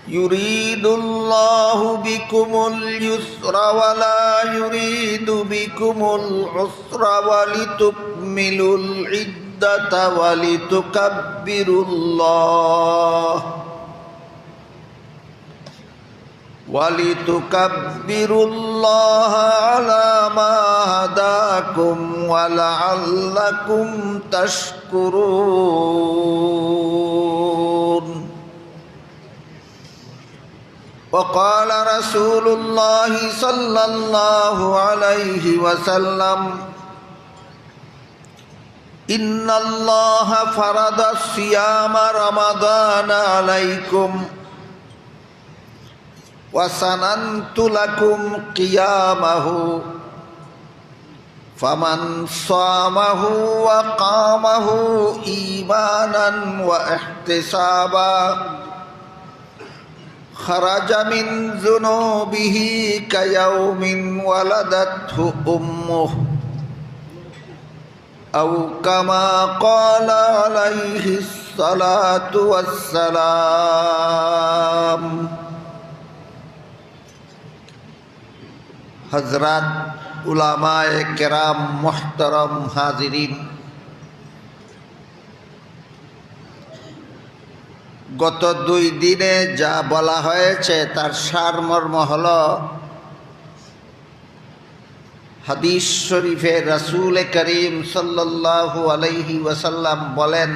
Yuridullahu bikumul yusra wa la yuridu bikumul usra walitukmilul iddata walitukabbirullaha ala ma hadakum wa la'allakum tashkurun. وقال رسول الله صلى الله عليه وسلم إن الله فرض صيام رمضان عليكم وسننت لكم قيامه فمن صامه وقامه إيمانا واحتسابا خرج من ذنوبه كيوم ولدته أمه أو كما قال عليه الصلاة والسلام. हजरत उलामाए किराम मुहतरम हाजिरीन, গত 2 দিনে যা বলা হয়েছে তার সারমর্ম হল হাদিস শরীফে রাসূল করিম সাল্লাল্লাহু আলাইহি ওয়াসাল্লাম বলেন,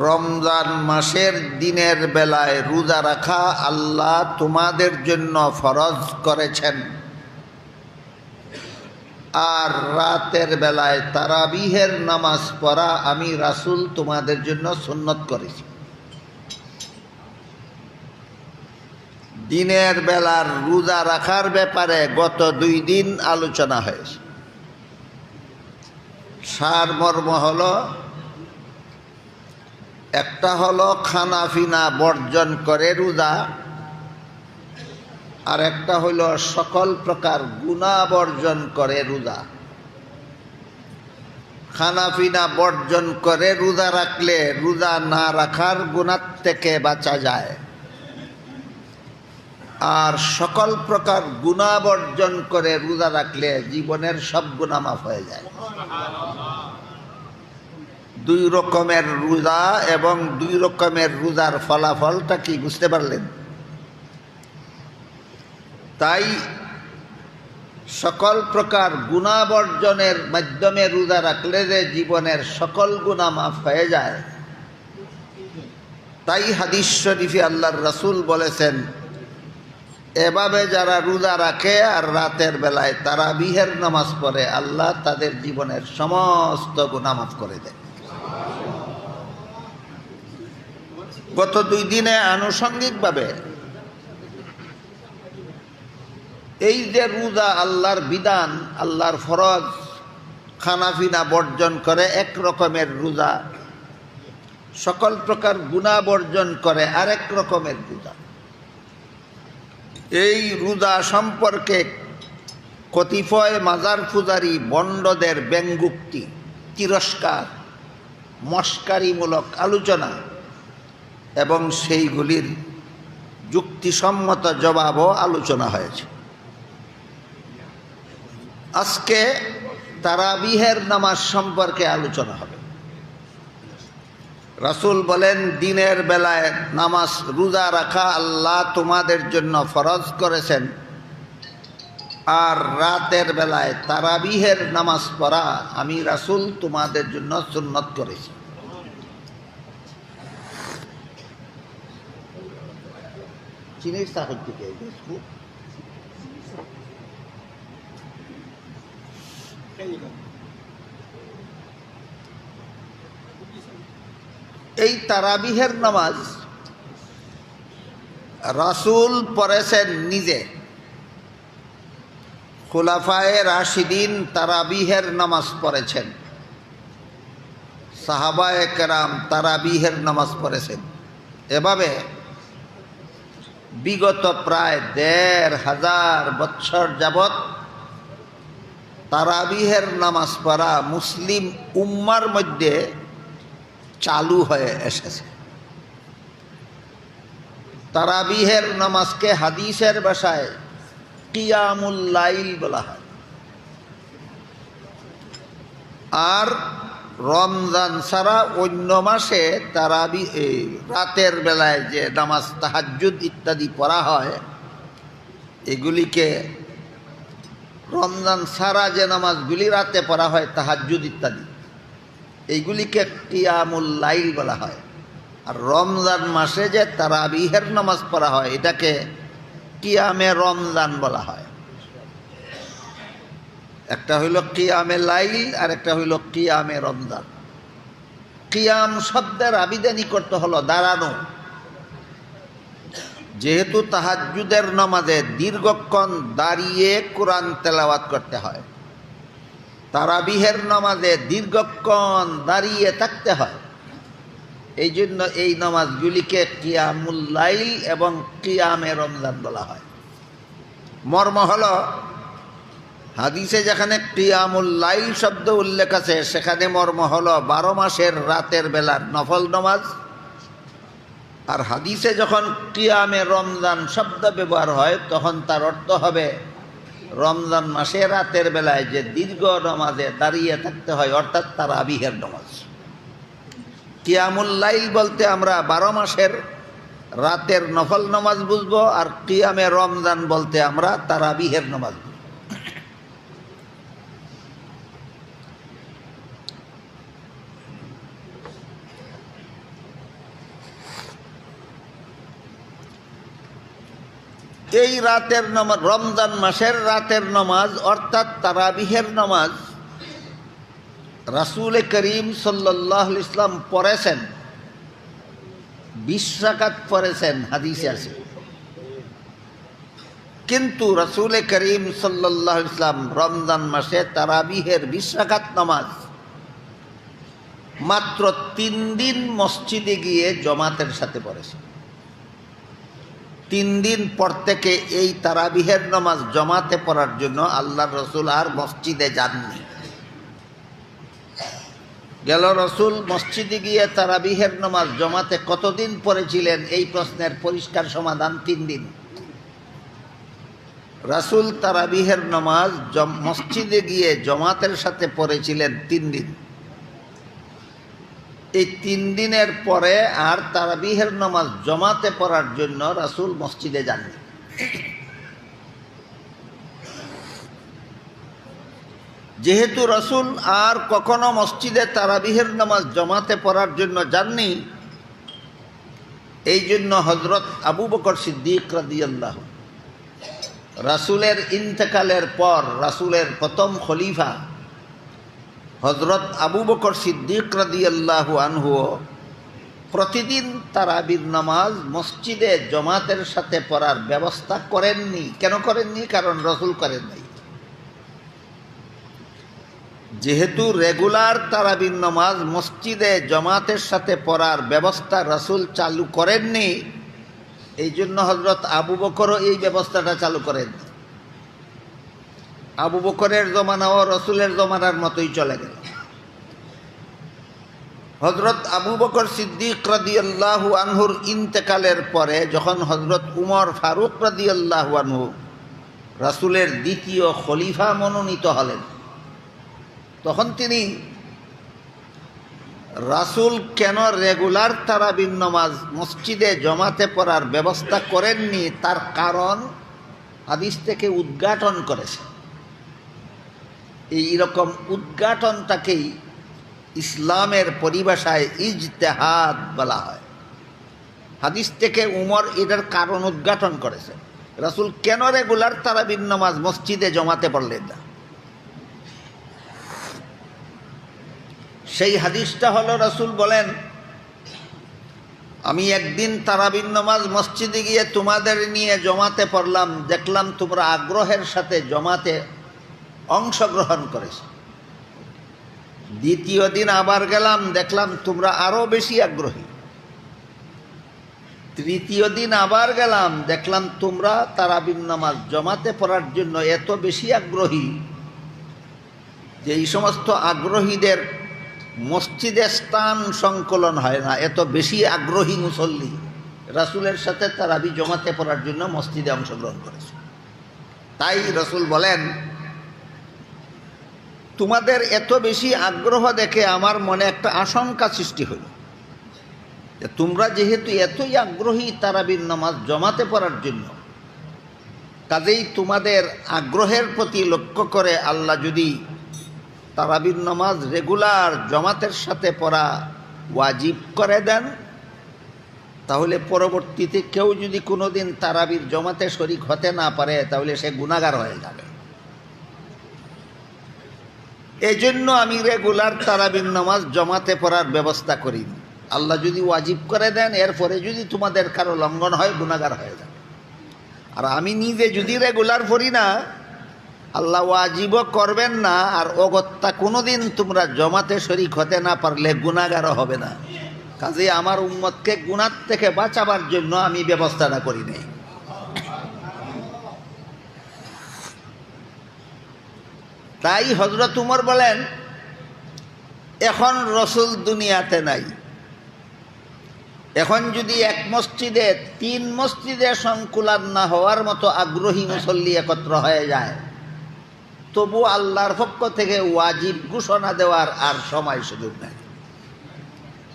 রমজান মাসের দিনের বেলায় রোজা রাখা আল্লাহ তোমাদের জন্য ফরজ করেছেন, আর রাতের বেলায় তারাবিহের নামাজ পড়া আমি রাসূল তোমাদের জন্য সুন্নত করেছি। দিনের বেলার রোজা রাখার ব্যাপারে গত 2 দিন আলোচনা হয়েছে। সারমর্ম হলো, একটা হলো খানা পিনা বর্জন করে রোজা, আর একটা হইল সকল প্রকার গুনাহ বর্জন করে রোজা। খানা পিনা বর্জন করে রোজা রাখলে রোজা না রাখার গুনাহ থেকে বাঁচা যায়, আর সকল প্রকার গুনাহ বর্জন করে রোজা রাখলে জীবনের সব গুনাহ মাফ হয়ে যায়। 2 রকমের রোজা এবং 2 রকমের রোজার ফলাফলটা কি বুঝতে পারলেন? তাই সকল প্রকার গুনাহ বর্জনের মাধ্যমে রোজা রাখলে যে জীবনের সকল গুনাহ মাফ হয়ে যায়, তাই হাদিস শরীফে আল্লাহর রাসূল বলেছেন, এভাবে যারা রোজা রাখে আর রাতের বেলায় তারাবিহের নামাজ পড়ে আল্লাহ তাদের জীবনের সমস্ত গুনাহ মাফ করে দেয়। গত 2 দিনে আনুষঙ্গিকভাবে এই যে রোজা আল্লাহর বিধান, আল্লাহর ফরজ, খানাপিনা বর্জন করে এক রকমের রোজা, সকল প্রকার গুনাহ বর্জন করে আরেক রকমের রোজা। এই রোজা সম্পর্কে কতিপয় মাজার পূজারী বন্ডদের ব্যঙ্গুক্তি, তিরস্কার, মস্কারিমূলক আলোচনা এবং সেইগুলির যুক্তিসম্মত জবাবও আলোচনা হয়েছে। আজকে তারাবিহের নামাজ সম্পর্কে আলোচনা হবে। রাসূল বলেন, দিনের বেলায় নামাজ রোজা রাখা আল্লাহ তোমাদের জন্য ফরজ করেছেন, আর রাতের বেলায় তারাবিহের নামাজ পড়া আমি রাসূল তোমাদের জন্য সুন্নত করেছি। চীনের সাহায্য থেকে এই তারাবিহের নামাজ রাসূল পড়েছেন নিজে। খুলাফায়ে রাশিদিন তারাবিহের নামাজ পড়েছেন, সাহাবায়ে কেরাম তারাবিহের নামাজ পড়েছেন। এভাবে বিগত প্রায় ১৫০০ বৎসর যাবৎ তারাবিহের নামাজ পড়া মুসলিম উম্মার মধ্যে চালু হয়ে এসেছে। তারাবিহের নামাজকে হাদিসের ভাষায় কিয়ামুল লাইল বলা হয়। আর রমজান ছাড়া অন্য মাসে রাতের বেলায় যে নামাজ তাহাজ্জুদ ইত্যাদি পড়া হয়, এগুলিকে রমজান ছাড়া যে নামাজগুলি রাতে পড়া হয় তাহাজ্জুদ ইত্যাদি, এইগুলিকে কিয়ামুল লাইল বলা হয়। আর রমজান মাসে যে তারাবিহের নামাজ পড়া হয় এটাকে কিয়ামে রমজান বলা হয়। একটা হইল কিয়ামে লাইল আর একটা হইল কিয়ামে রমজান। কিয়াম শব্দের আবিধানিক করতে হলো দাঁড়ানো। যেহেতু তাহাজ্জুদের নামাজে দীর্ঘক্ষণ দাঁড়িয়ে কোরআন তেলাওয়াত করতে হয়, তারাবিহের নামাজে দীর্ঘক্ষণ দাঁড়িয়ে থাকতে হয়, এই জন্য এই নামাজগুলিকে কিয়ামুল লাইল এবং কিয়ামে রমজান বলা হয়। মর্ম হলো, হাদিসে যেখানে কিয়ামুল লাইল শব্দ উল্লেখ আছে সেখানে মর্ম হলো 12 মাসের রাতের বেলার নফল নামাজ। আর হাদিসে যখন কিয়ামে রমজান শব্দ ব্যবহার হয় তখন তার অর্থ হবে রমজান মাসে রাতের বেলায় যে দীর্ঘ নামাজে দাঁড়িয়ে থাকতে হয়, অর্থাৎ তারাবিহের নামাজ। কিয়ামুল লাইল বলতে আমরা 12 মাসের রাতের নফল নামাজ বুঝবো, আর কিয়ামে রমজান বলতে আমরা তারাবিহের নামাজ বুঝবো। এই রাতের নামাজ, রমজান মাসের রাতের নামাজ অর্থাৎ তারাবিহের নামাজ রাসূল করিম সাল্লাল্লাহু আলাইহি ওয়াসাল্লাম পড়েছেন, 20 রাকাত পড়েছেন, হাদিসে আছে। কিন্তু রাসূল করিম সাল্লাল্লাহু আলাইহি ওয়াসাল্লাম রমজান মাসে তারাবিহের 20 রাকাত নামাজ মাত্র 3 দিন মসজিদে গিয়ে জমাতের সাথে পড়েছেন। 3 দিন পর থেকে এই তারাবিহের নামাজ জমাতে পড়ার জন্য আল্লাহর রসুল আর মসজিদে যাননি। গেল রসুল মসজিদে গিয়ে তারাবিহের নামাজ জমাতে কতদিন পড়েছিলেন, এই প্রশ্নের পরিষ্কার সমাধান 3 দিন। রাসূল তারাবিহের নামাজ মসজিদে গিয়ে জমাতের সাথে পড়েছিলেন 3 দিন। এই 3 দিনের পরে আর তারাবিহের নামাজ জমাতে পড়ার জন্য রাসূল মসজিদে যাননি। যেহেতু রাসূল আর কখনো মসজিদে তারাবিহের নামাজ জমাতে পড়ার জন্য যাননি, এই জন্য হযরত আবু বকর সিদ্দিক রাদিয়াল্লাহু, রাসূলের ইন্তেকালের পর রাসূলের প্রথম খলিফা হযরত আবু বকর সিদ্দিক রাদিয়াল্লাহু আনহু প্রতিদিন তারাবির নামাজ মসজিদে জমাতের সাথে পড়ার ব্যবস্থা করেননি। কেন করেননি? কারণ রাসূল করেন নাই। যেহেতু রেগুলার তারাবির নামাজ মসজিদে জমাতের সাথে পড়ার ব্যবস্থা রাসূল চালু করেননি, এই জন্য হযরত আবু বকরও এই ব্যবস্থাটা চালু করেননি। আবু বকরের জমানাও রাসূলের জমানার মতোই চলে গেল। হযরত আবু বকর সিদ্দিক রাদিয়াল্লাহু আনহুর ইন্তেকালের পরে যখন হযরত উমর ফারুক রাদিয়াল্লাহু আনহু রাসূলের দ্বিতীয় খলিফা মনোনীত হলেন, তখন তিনি রাসূল কেন রেগুলার তারাবির নামাজ মসজিদে জমাতে পড়ার ব্যবস্থা করেননি তার কারণ হাদিস থেকে উদ্ঘাটন করেছেন। এইরকম উদ্ঘাটনটাকেই ইসলামের পরিভাষায় ইজতেহাদ বলা হয়। হাদিস থেকে উমর এটার কারণ উদ্ঘাটন করেছেন, রাসূল কেন রেগুলার তারাবির নামাজ মসজিদে জমাতে পড়লেন না। সেই হাদিসটা হলো, রাসূল বলেন, আমি একদিন তারাবির নামাজ মসজিদে গিয়ে তোমাদের নিয়ে জমাতে পড়লাম, দেখলাম তোমরা আগ্রহের সাথে জমাতে অংশগ্রহণ করেছে। দ্বিতীয় দিন আবার গেলাম, দেখলাম তোমরা আরো বেশি আগ্রহী। তৃতীয় দিন আবার গেলাম, দেখলাম তোমরা তারাবির নামাজ জমাতে পড়ার জন্য এত বেশি আগ্রহী যে এই সমস্ত আগ্রহীদের মসজিদে স্থান সংকলন হয় না, এত বেশি আগ্রহী মুসল্লি। রাসূলের সাথে তারাবি জমাতে পড়ার জন্য মসজিদে অংশগ্রহণ করেছে। তাই রাসূল বলেন, তোমাদের এত বেশি আগ্রহ দেখে আমার মনে একটা আশঙ্কা সৃষ্টি হলো যে তোমরা যেহেতু এতই আগ্রহী তারাবির নামাজ জমাতে পড়ার জন্য, কাজেই তোমাদের আগ্রহের প্রতি লক্ষ্য করে আল্লাহ যদি তারাবির নামাজ রেগুলার জমাতের সাথে পড়া ওয়াজিব করে দেন, তাহলে পরবর্তীতে কেউ যদি কোনোদিন তারাবির জমাতে শরীক হতে না পারে তাহলে সে গুনাহগার হয়ে যাবে। এই জন্য আমি রেগুলার তারাবির নামাজ জমাতে পড়ার ব্যবস্থা করি। আল্লাহ যদি ওয়াজিব করে দেন, এরপরে যদি তোমাদের কারো লঙ্ঘন হয় গুনাহগার হয়ে যাবে। আর আমি নিজে যদি রেগুলার পড়ি না, আল্লাহ ওয়াজিবও করবেন না, আর অগত্যা কোনোদিন তোমরা জমাতে শরীক হতে না পারলে গুনাহগারও হবে না। কাজে আমার উম্মতকে গুনাহ থেকে বাঁচাবার জন্য আমি ব্যবস্থাটা করি নাই। তাই হযরত উমর বলেন, এখন রাসূল দুনিয়াতে নাই, এখন যদি এক মসজিদে 3 মসজিদে সংকুলান না হওয়ার মতো আগ্রহী মুসল্লি একত্র হয়ে যায়, তবু আল্লাহর পক্ষ থেকে ওয়াজিব ঘোষণা দেওয়ার আর সময় সুযোগ নেই।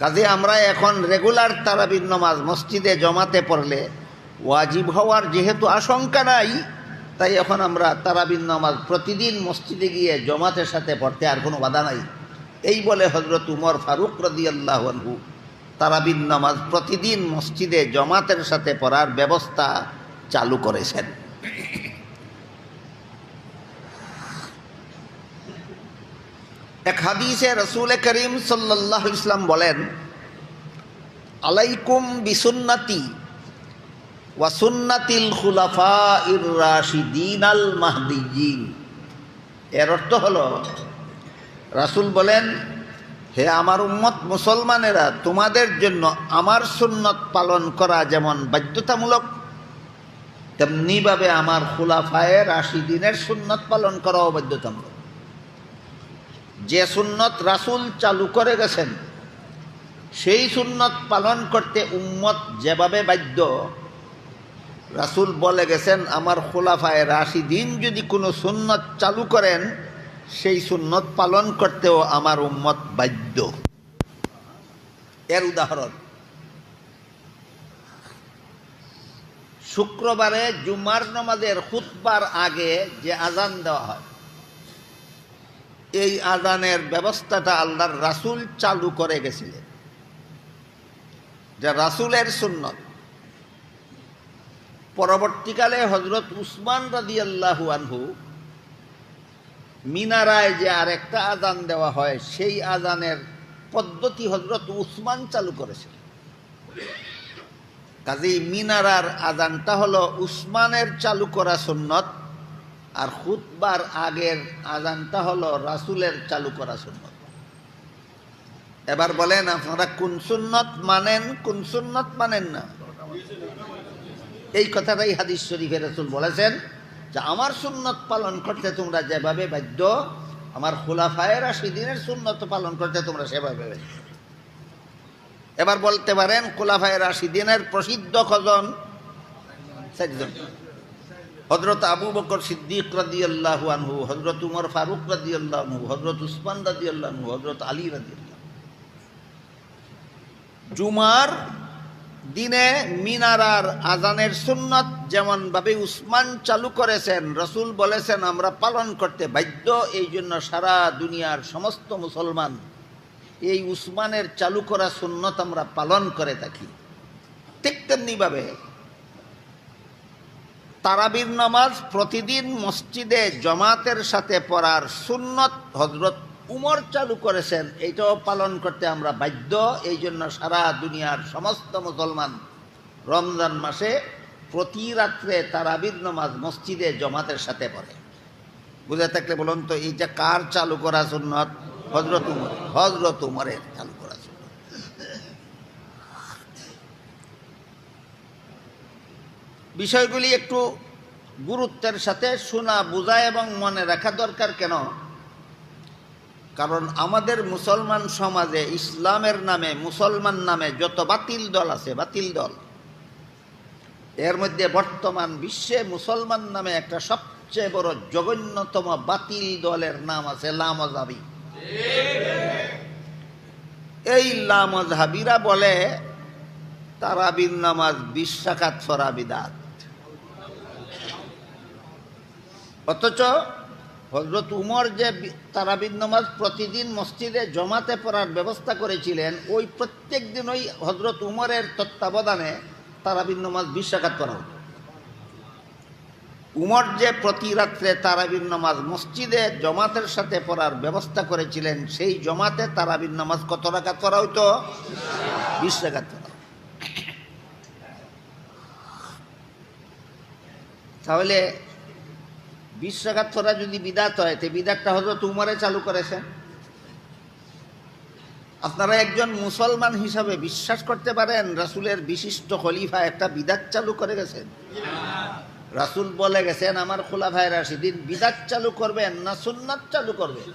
কাজে আমরা এখন রেগুলার তারাবির নামাজ মসজিদে জমাতে পড়লে ওয়াজিব হওয়ার যেহেতু আশঙ্কা নাই, তাই এখন আমরা তারাবির নামাজ প্রতিদিন মসজিদে গিয়ে জমাতের সাথে পড়তে আর কোনো বাধা নাই। এই বলে হযরত উমর ফারুক রাদিয়াল্লাহু আনহু তারাবির নামাজ প্রতিদিন মসজিদে জমাতের সাথে পড়ার ব্যবস্থা চালু করেছেন। এক হাদিসে রাসূল করিম সাল্লাল্লাহু আলাইহি ওয়াসাল্লাম বলেন, আলাইকুম বিসুন্নতি ওয়া সুন্নাতিল খুলাফাইর রাশিদিন আল মাহদিয়্যিন। এর অর্থ হলো, রাসূল বলেন, হে আমার উম্মত মুসলমানেরা, তোমাদের জন্য আমার সুন্নত পালন করা যেমন বাধ্যতামূলক, তেমনিভাবে আমার খুলাফায়ে রাশিদিনের সুন্নত পালন করাও বাধ্যতামূলক। যে সুন্নত রাসূল চালু করে গেছেন সেই সুন্নত পালন করতে উম্মত যেভাবে বাধ্য, রাসূল বলে গেছেন আমার খুলাফায়ে রাশিদিন যদি কোনো সুন্নত চালু করেন সেই সুন্নত পালন করতেও আমার উম্মত বাধ্য। এর উদাহরণ, শুক্রবারে জুমার নামাজের খুতবার আগে যে আজান দেওয়া হয়, এই আজানের ব্যবস্থাটা আল্লাহর রাসূল চালু করে গেছিলেন, যা রাসূলের সুন্নত। পরবর্তীকালে হযরত উসমান রাদিয়াল্লাহু আনহু মিনারায় যে আরেকটা আজান দেওয়া হয়, সেই আজানের পদ্ধতি হযরত উসমান চালু করেছিলেন। কাজেই মিনারার আজানটা হলো উসমানের চালু করা সুন্নত, আর খুতবার আগের আজানটা হলো রাসূলের চালু করা সুন্নত। এবার বলেন আপনারা কোন সুন্নত মানেন, কোন সুন্নত মানেন না? এই কথাটাই হাদিস শরীফে রাসূল বলেছেন যে আমার সুন্নত পালন করতে তোমরা যেভাবে বাধ্য, আমার খুলাফায়ে রাশিদিনের সুন্নত পালন করতে তোমরা সেভাবে বাধ্য। এবার বলতে পারেন খুলাফায়ে রাশিদিনের প্রসিদ্ধ কজন? 4 জন। হযরত আবু বকর সিদ্দিক রাদিয়াল্লাহু আনহু, হযরত উমর ফারুক রাদিয়াল্লাহু আনহু, হযরত উসমান রাদিয়াল্লাহু আনহু, হযরত আলী রাদিয়াল্লাহু। জুমার দিনে মিনারার আজানের সুন্নত যেমনভাবে উসমান চালু করেছেন, রাসূল বলেছেন আমরা পালন করতে বাধ্য, এই জন্য সারা দুনিয়ার সমস্ত মুসলমান এই উসমানের চালু করা সুন্নত আমরা পালন করে থাকি। ঠিক তেমনিভাবে তারাবির নামাজ প্রতিদিন মসজিদে জমাতের সাথে পড়ার সুন্নত হযরত উমর চালু করেছেন, এইটাও পালন করতে আমরা বাধ্য। এই জন্য সারা দুনিয়ার সমস্ত মুসলমান রমজান মাসে প্রতি রাত্রে তারাবির নামাজ মসজিদে জমাতের সাথে পড়ে। বুঝে থাকলে বলুন তো, এইটা কার চালু করা সুন্নত? হযরত উমর, হযরত উমরের চালু করা সুন্নত। বিষয়গুলি একটু গুরুত্বের সাথে শোনা, বোঝা এবং মনে রাখা দরকার। কেন? কারণ আমাদের মুসলমান সমাজে ইসলামের নামে, মুসলমান নামে যত বাতিল দল আছে, বাতিল দল, এর মধ্যে বর্তমান বিশ্বে মুসলমান নামে একটা সবচেয়ে বড় জঘন্যতম বাতিল দলের নাম আছে লামাযহাবী। এই লামাযহাবীরা বলে তারাবির নামাজ 20 রাকাত পড়া বিদআত। অথচ হযরত উমর যে তারাবির নামাজ প্রতিদিন মসজিদে জমাতে পড়ার ব্যবস্থা করেছিলেন, ওই প্রত্যেক দিন ওই হযরত উমরের তত্ত্বাবধানে তারাবির নামাজ 20 রাকাত পড়া হতো। উমর যে প্রতি রাত্রে তারাবির নামাজ মসজিদে জমাতের সাথে পড়ার ব্যবস্থা করেছিলেন, সেই জমাতে তারাবির নামাজ কত রাকাত পড়া হইতো? 20 রাকাত পড়া। তাহলে 20 রাকাত পড়া যদি বিদআত হয়, তো বিদআতটা হযরত উমরে চালু করেছেন। আপনারা একজন মুসলমান হিসাবে বিশ্বাস করতে পারেন রাসূলের বিশিষ্ট খলিফা একটা বিদআত চালু করে গেছেন? রাসূল বলে গেছেন আমার খুলাফায়ে রাশিদিন বিদআত চালু করবেন না সুন্নাত চালু করবেন?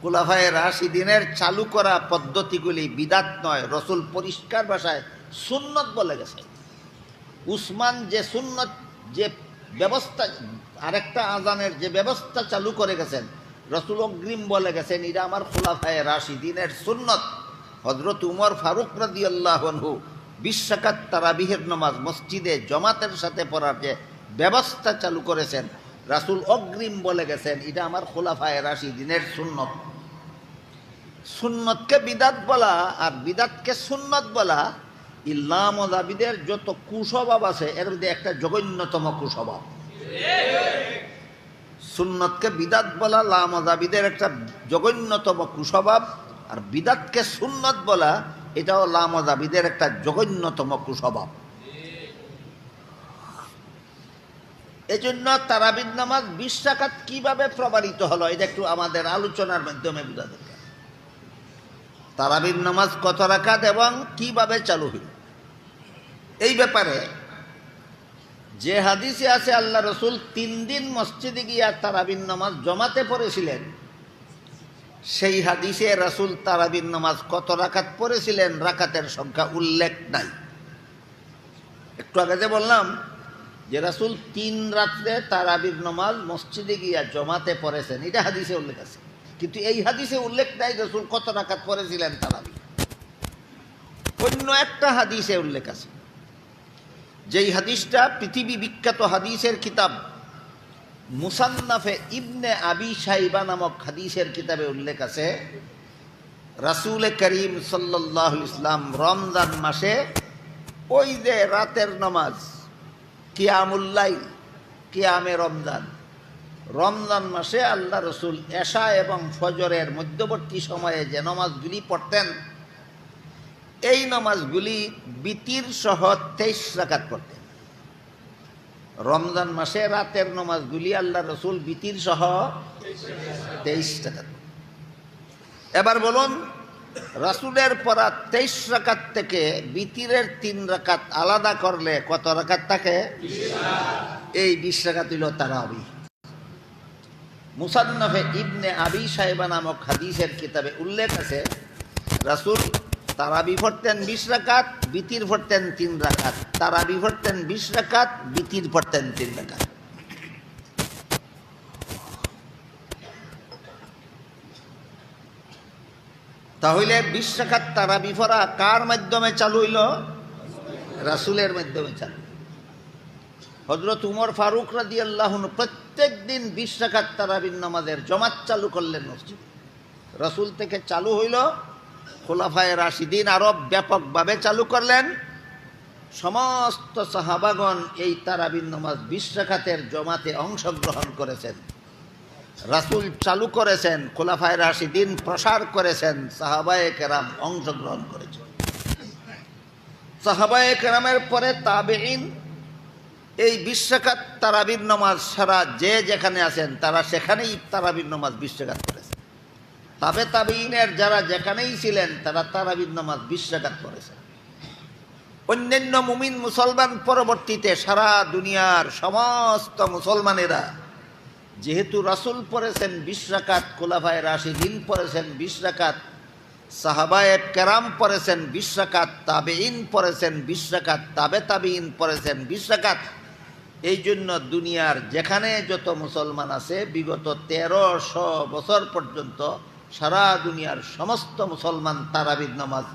খুলাফায়ে রাশিদিনের চালু করা পদ্ধতিগুলি বিদআত নয়, রাসূল পরিষ্কার ভাষায় সুন্নত বলে গেছেন। উসমান যে সুন্নত, যে ব্যবস্থা, আরেকটা আজানের যে ব্যবস্থা চালু করে গেছেন, রাসূল অগ্রিম বলে গেছেন এটা আমার খুলাফায়ে রাশিদিনের সুন্নত। হযরত উমর ফারুক রাদিয়াল্লাহু আনহু 20 রাকাত তারাবিহের নামাজ মসজিদে জমাতের সাথে পড়ার যে ব্যবস্থা চালু করেছেন, রাসূল অগ্রিম বলে গেছেন এটা আমার খুলাফায়ে রাশিদিনের সুন্নত। সুন্নতকে বিদআত বলা আর বিদআতকে সুন্নত বলা, লামাযহাবীদের যত কুস্বভাব আছে এর মধ্যে একটা জঘন্যতম কুস্বভাব। সুন্নতকে বিদআত বলা লামাযহাবীদের একটা জঘন্যতম কুস্বভাব, আর বিদআতকে সুন্নত বলা এটাও লামাযহাবীদের একটা জঘন্যতম কুস্বভাব। এজন্য তারাবির নামাজ 20 রাকাত কিভাবে প্রমাণিত হলো এটা একটু আমাদের আলোচনার মাধ্যমে বোঝা দরকার। তারাবির নামাজ কত রাকাত এবং কিভাবে চালু হইল, এই ব্যাপারে যে হাদিসে আছে আল্লাহ রসুল 3 দিন মসজিদে গিয়া তারাবির নামাজ জমাতে পড়েছিলেন, সেই হাদিসে রাসূল তারাবির নামাজ কত রাকাত পড়েছিলেন রাকাতের সংখ্যা উল্লেখ নাই। একটু আগে যে বললাম যে রাসূল 3 রাত্রে তারাবির নামাজ মসজিদে গিয়া জমাতে পড়েছেন, এটা হাদিসে উল্লেখ আছে, কিন্তু এই হাদিসে উল্লেখ নাই রাসূল কত রাকাত পড়েছিলেন তারাবি। অন্য একটা হাদিসে উল্লেখ আছে, যেই হাদিসটা পৃথিবী বিখ্যাত হাদিসের কিতাব মুসান্নাফে ইবনে আবি শাইবা নামক হাদিসের কিতাবে উল্লেখ আছে। রাসূল করিম সাল্লাল্লাহু আলাইহি ওয়াসাল্লাম রমজান মাসে ওই যে রাতের নামাজ কিয়ামুল লাইল, কিয়ামে রমজান, রমজান মাসে আল্লাহ রসুল এশা এবং ফজরের মধ্যবর্তী সময়ে যে নামাজগুলি পড়তেন, এই নামাজগুলি বিতির সহ 23 রাকাত পড়তেন। রমজান মাসে রাতের নামাজগুলি আল্লাহ রসুল বিতির সহ 23 রাকাত। এবার বলুন, রাসূলের পড়া 23 রাকাত থেকে বিতিরের 3 রাকাত আলাদা করলে কত রাকাত থাকে? এই 20 রাকাত হইল তারাবি। মুসান্নাফে ইবনে আবি শাইবা নামক হাদিসের কিতাবে উল্লেখ আছে রাসূল তারাবি পড়তেন 20 রাকাত, বিতির পড়তেন 3 রাকাত। তারাবি পড়তেন 20 রাকাত, বিতির পড়তেন 3 রাকাত। তাহলে 20 রাকাত তারাবি পড়া কার মাধ্যমে চালু হইল? রাসূলের মাধ্যমে চালু। হযরত উমর ফারুক রাদিয়াল্লাহু আনহু প্রত্যেক দিন 20 রাকাত তারাবির নামাজের জমাত চালু করলেন মসজিদে। রাসূল থেকে চালু হইল, খুলাফায়ে রাশিদিন আরো ব্যাপকভাবে চালু করলেন। সমস্ত সাহাবাগণ এই তারাবির নামাজ 20 রাকাতের জমাতে অংশগ্রহণ করেছেন। রাসূল চালু করেছেন, খুলাফায়ে রাশিদিন প্রসার করেছেন, সাহাবায়ে কেরাম অংশগ্রহণ করেছেন। সাহাবায়ে কেরামের পরে তাবেঈন এই 20 রাকাত তারাবির নামাজ সারা যে যেখানে আছেন তারা সেখানেই তারাবির নামাজ 20 রাকাত করেছেন। তাবেঈনের যারা যেখানেই ছিলেন তারা তারাবির নামাজ 20 রাকাত করেছেন। অন্যান্য মুমিন মুসলমান পরবর্তীতে সারা দুনিয়ার সমস্ত মুসলমানেরা যেহেতু রাসূল পড়েছেন 20 রাকাত, খুলাফায়ে রাশিদিন পড়েছেন 20 রাকাত, সাহাবায়ে কেরাম পড়েছেন 20 রাকাত, তাবেঈন পড়েছেন 20 রাকাত, তাবে তাবেঈন পড়েছেন 20 রাকাত। এই জন্য দুনিয়ার যেখানে যত মুসলমান আছে বিগত 1300 বছর পর্যন্ত সারা দুনিয়ার সমস্ত মুসলমান তারাবির নামাজ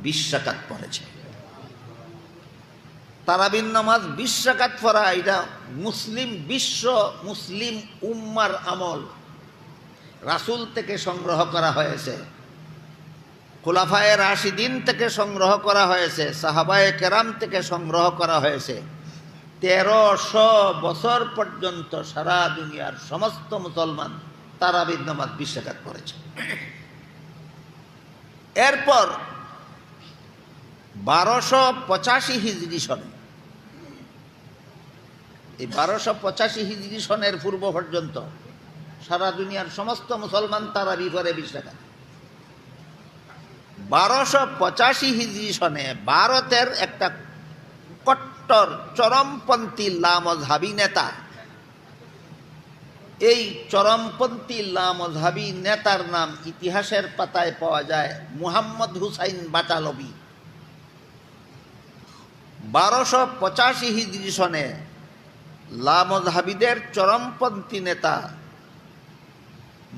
20 রাকাত পড়েছে। তারাবির নামাজ 20 রাকাত পড়া এটা বিশ্ব মুসলিম উম্মার আমল। রাসূল থেকে সংগ্রহ করা হয়েছে, খুলাফায়ে রাশিদিন থেকে সংগ্রহ করা হয়েছে, সাহাবায়ে কেরাম থেকে সংগ্রহ করা হয়েছে। 1300 বছর পর্যন্ত সারা দুনিয়ার সমস্ত মুসলমান তারাবির নামাজ 20 রাকাত পড়েছে। এরপর 1285 হিজরি সনে, এই 1285 হিজরি সনের পূর্ব পর্যন্ত সারা দুনিয়ার সমস্ত মুসলমান তারাবি পড়ে 20 রাকাত। 1285 হিজরি সনে ভারতের একটা কট্টর চরমপন্থী লামজহাবি নেতা, এই চরমপন্থী লামজহাবি নেতার নাম ইতিহাসের পাতায় পাওয়া যায় মুহাম্মদ হুসাইন বাটালবি। 1285 হিজরি সনে লামজহাবিদের চরমপন্থী নেতা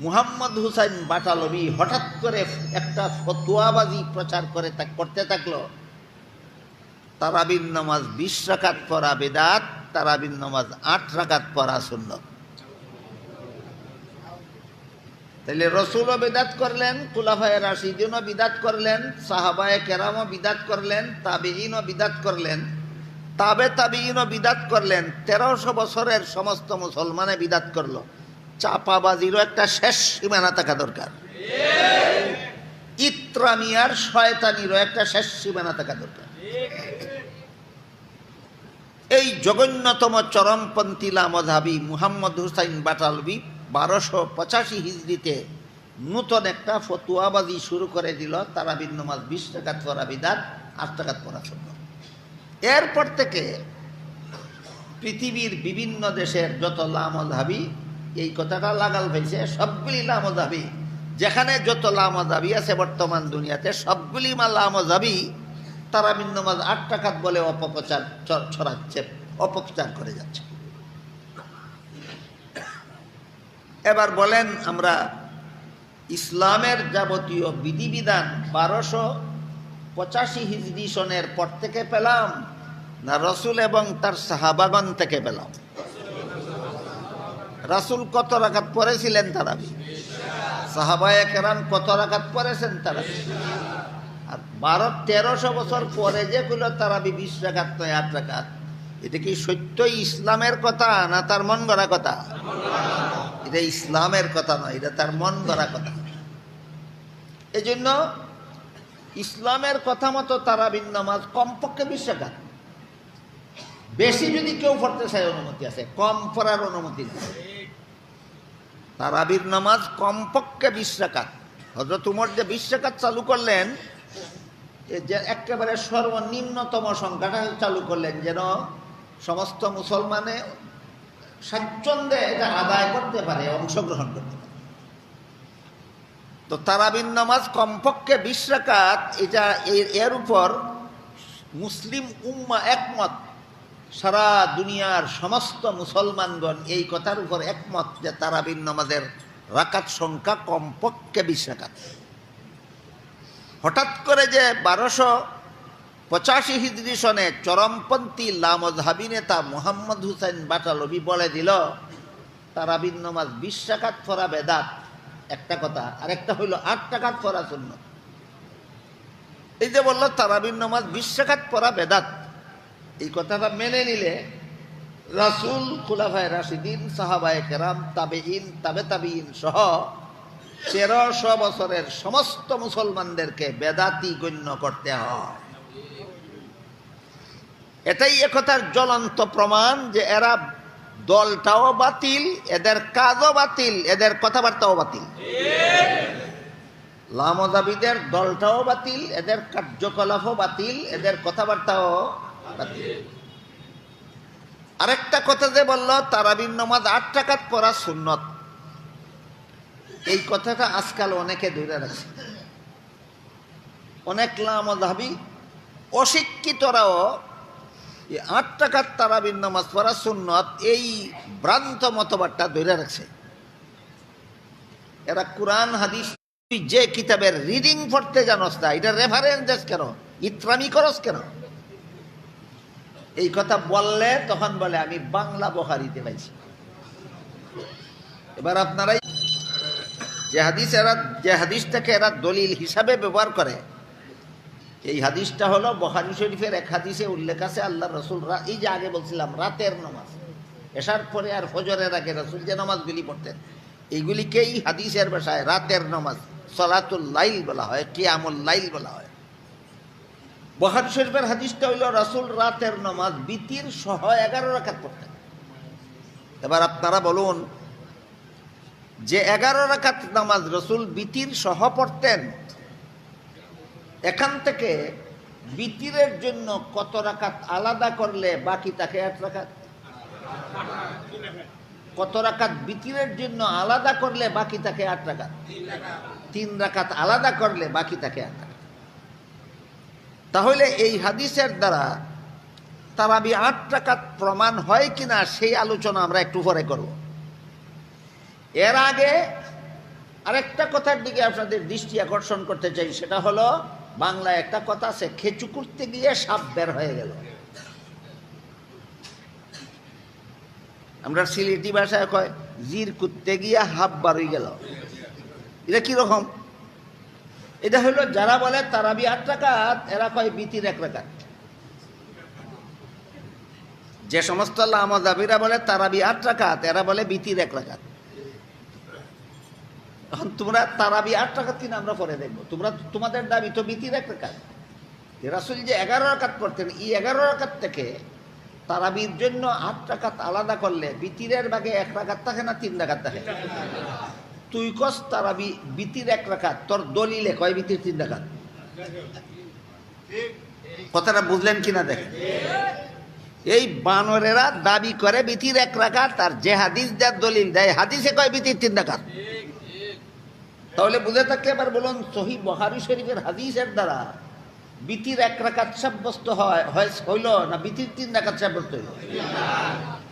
মুহাম্মদ হুসাইন বাটালবি হঠাৎ করে একটা ফতোয়াবাজি প্রচার করতে থাকলো, তারাবির নামাজ 20 রাকাত পড়া বিদআত, তারাবির নামাজ 8 রাকাত পড়া সুন্নাত। তাহলে রসুলও বিদআত করলেন, খুলাফায়ে রাশিদিনও বিদআত করলেন, সাহাবায়ে কেরামও বিদআত করলেন, তাবেঈনও বিদআত করলেন, তাবে তাবেঈনও বিদআত করলেন। 1300 বছরের সমস্ত মুসলমানে বিদআত করলো। চাপাবাজিরও একটা শেষ সীমানা থাকা দরকার, ইত্রামিয়ার শয়তানিরও একটা শেষ সীমানা থাকা দরকার। এই জঘন্যতম চরমপন্থী লামজহাবি মুহাম্মদ হুসাইন বাটালবি 1285 হিজরিতে নূতন একটা ফতোয়াবাজি শুরু করে দিল, তারাবির নামাজ 20 রাকাত পড়া বিদআত, 8 রাকাত পড়া সুন্নাত। এরপর থেকে পৃথিবীর বিভিন্ন দেশের যত লামজহাবি এই কথাটা লাগাল হয়েছে, সবগুলি লামজহাবি, যেখানে যত লামজহাবি আছে বর্তমান দুনিয়াতে সবগুলি লামজহাবি তারাবির নামাজ 8 রাকাত বলে অপপ্রচার ছড়াচ্ছে, অপপ্রচার করে যাচ্ছে। এবার বলেন, আমরা ইসলামের যাবতীয় বিধিবিধান 1285 হিজরি সনের পর থেকে পেলাম না রাসূল এবং তার সাহাবাগণ থেকে পেলাম? রাসূল কত রাকাত পড়েছিলেন তারাবি? সাহাবায়ে কেরাম কত রাকাত পড়েছেন তারাবি? আর 1300 বছর পরে যেগুলো তারাবি 20 রাকাত নয় 8 রাকাত, এটা কি সত্যই ইসলামের কথা না তার মন গড়া কথা? এটা ইসলামের কথা নয়, এটা তার মন গড়া কথা। এই জন্য ইসলামের কথা মতো তারাবির নামাজ কমপক্ষে 20 রাকাত। বেশি যদি কেউ পড়তে চায় অনুমতি আছে, কম পড়ার অনুমতি নেই। তারাবির নামাজ কমপক্ষে 20 রাকাত। হযরত উমর যে 20 রাকাত চালু করলেন, যে একেবারে সর্বনিম্নতম সংখ্যাটা চালু করলেন, যেন সমস্ত মুসলমানে স্বাচ্ছন্দ্যে এটা আদায় করতে পারে, অংশগ্রহণ করতে পারে। তো তারাবির নামাজ কমপক্ষে 20 রাকাত, এটা এর উপর মুসলিম উম্মাহ একমত। সারা দুনিয়ার সমস্ত মুসলমানগণ এই কথার উপর একমত যে তারাবির নামাজের রাকাত সংখ্যা কমপক্ষে 20 রাকাত। হঠাৎ করে যে 1285 হিজরি সনে চরমপন্থী লামজহাবি নেতা মুহাম্মদ হুসাইন বাটালবি বলে দিল তারাবির নামাজ 20 রাকাত পড়া বেদাত, একটা কথা। আর একটা হইল 8 রাকাত পড়া সুন্নাত। এই যে বলল তারাবির নামাজ 20 রাকাত পড়া বেদাত, এই কথাটা মেনে নিলে রাসূল, খুলাফায়ে রাশিদিন, সাহাবায়ে কেরাম, তাবেঈন, তাবে তাবেঈন সহ 1300 বছরের সমস্ত মুসলমানদেরকে বেদাতি গণ্য করতে হয়। এটাই একথার জ্বলন্ত প্রমাণ যে এরা দলটাও বাতিল, এদের কাজও বাতিল, এদের কথাবার্তাও বাতিল। লামজাবিদের দলটাও বাতিল, এদের কার্যকলাপও বাতিল, এদের কথাবার্তাও বাতিল। আরেকটা কথা যে বলল তারাবির নামাজ 8 রাকাত পড়া সুন্নত, এই কথাটা আজকাল অনেকে ধরে রাখছে। অনেক লামাযহাবী অশিক্ষিতরাও 8 রাকাত তারাবির নামাজ পড়া সুন্নত এই ভ্রান্ত মতবাদটা ধরে রাখছে। এরা কোরআন হাদিস যে কিতাবের রিডিং পড়তে জানোস না, এটা রেফারেন্স কেন, ইত্রামি করস কেন? এই কথা বললে তখন বলে আমি বাংলা বুখারীতে পাইছি। এবার আপনারাই যে হাদিসটাকে এরা দলিল হিসাবে ব্যবহার করে, এই হাদিসটা হলো বুখারী শরীফের এক হাদিসে উল্লেখ আছে আল্লাহ রসুল, এই যে আগে বলছিলাম রাতের নামাজ, এশার পরে আর ফজরের আগে রসুল যে নামাজগুলি পড়তেন এইগুলিকেই হাদিসের ভাষায় রাতের নামাজ, সলাতুল লাইল বলা হয়, কিয়ামুল লাইল বলা হয়। বুখারী শরীফের হাদিসটা হইল রসুল রাতের নামাজ বিতির সহ 11 রাকাত পড়তেন। এবার আপনারা বলুন, যে 11 রাকাত নামাজ রসুল বিতির সহ পড়তেন, এখান থেকে বিতিরের জন্য কত রাকাত আলাদা করলে বাকি থাকে 8 রাকাত? কত রাকাত বিতিরের জন্য আলাদা করলে বাকি থাকে 8 রাকাত? 3 রাকাত আলাদা করলে বাকি থাকে 8 রাকাত। তাহলে এই হাদিসের দ্বারা তারাবি 8 রাকাত প্রমাণ হয় কিনা সেই আলোচনা আমরা একটু পরে করব। এর আগে আরেকটা কথার দিকে আপনাদের দৃষ্টি আকর্ষণ করতে চাই, সেটা হলো বাংলায় একটা কথা আছে, খেচু করতে গিয়ে সাপ বের হয়ে গেল। আমরা সিলেটি ভাষায় কয় জির কুত্তে গিয়া হাফ বার হয়ে গেল। এটা কিরকম? এটা হলো যারা বলে তারাবি 8 রাকাত, এরা কয় বিতির 1 রাকাত। যে সমস্ত লামাযহাবীরা বলে তারাবি 8 রাকাত, এরা বলে বিতির 1 রাকাত। এখন তোমরা তারাবি 8 রাকাত কিনা আমরা পরে দেখবো, তোমাদের দাবি তো বিতির 1 রাকাত। রাসূল যে 11 রাকাত পড়তেন, এই 11 রাকাত থেকে তারাবির জন্য 8 রাকাত আলাদা করলে বিতিরের ভাগে 1 রাকাত থাকে না 3 রাকাত থাকে? তুই কস তারাবি বিতির 1 রাকাত, তোর দলিলে কয় বিতির 3 রাকাত। কথাটা বুঝলেন কিনা দেখেন। এই বানরেরা দাবি করে বিতির 1 রাকাত, আর যে হাদিস যার দলিল দেয় হাদিসে কয় বিতির 3 রাকাত। তাহলে বুঝে থাকলে এবার বলুন, সহিহ বুখারী শরীফের হাদিসের দ্বারা বিতির 1 রাকাত সাব্যস্ত হইল না বিতির 3 রাকাত সাব্যস্ত হইল?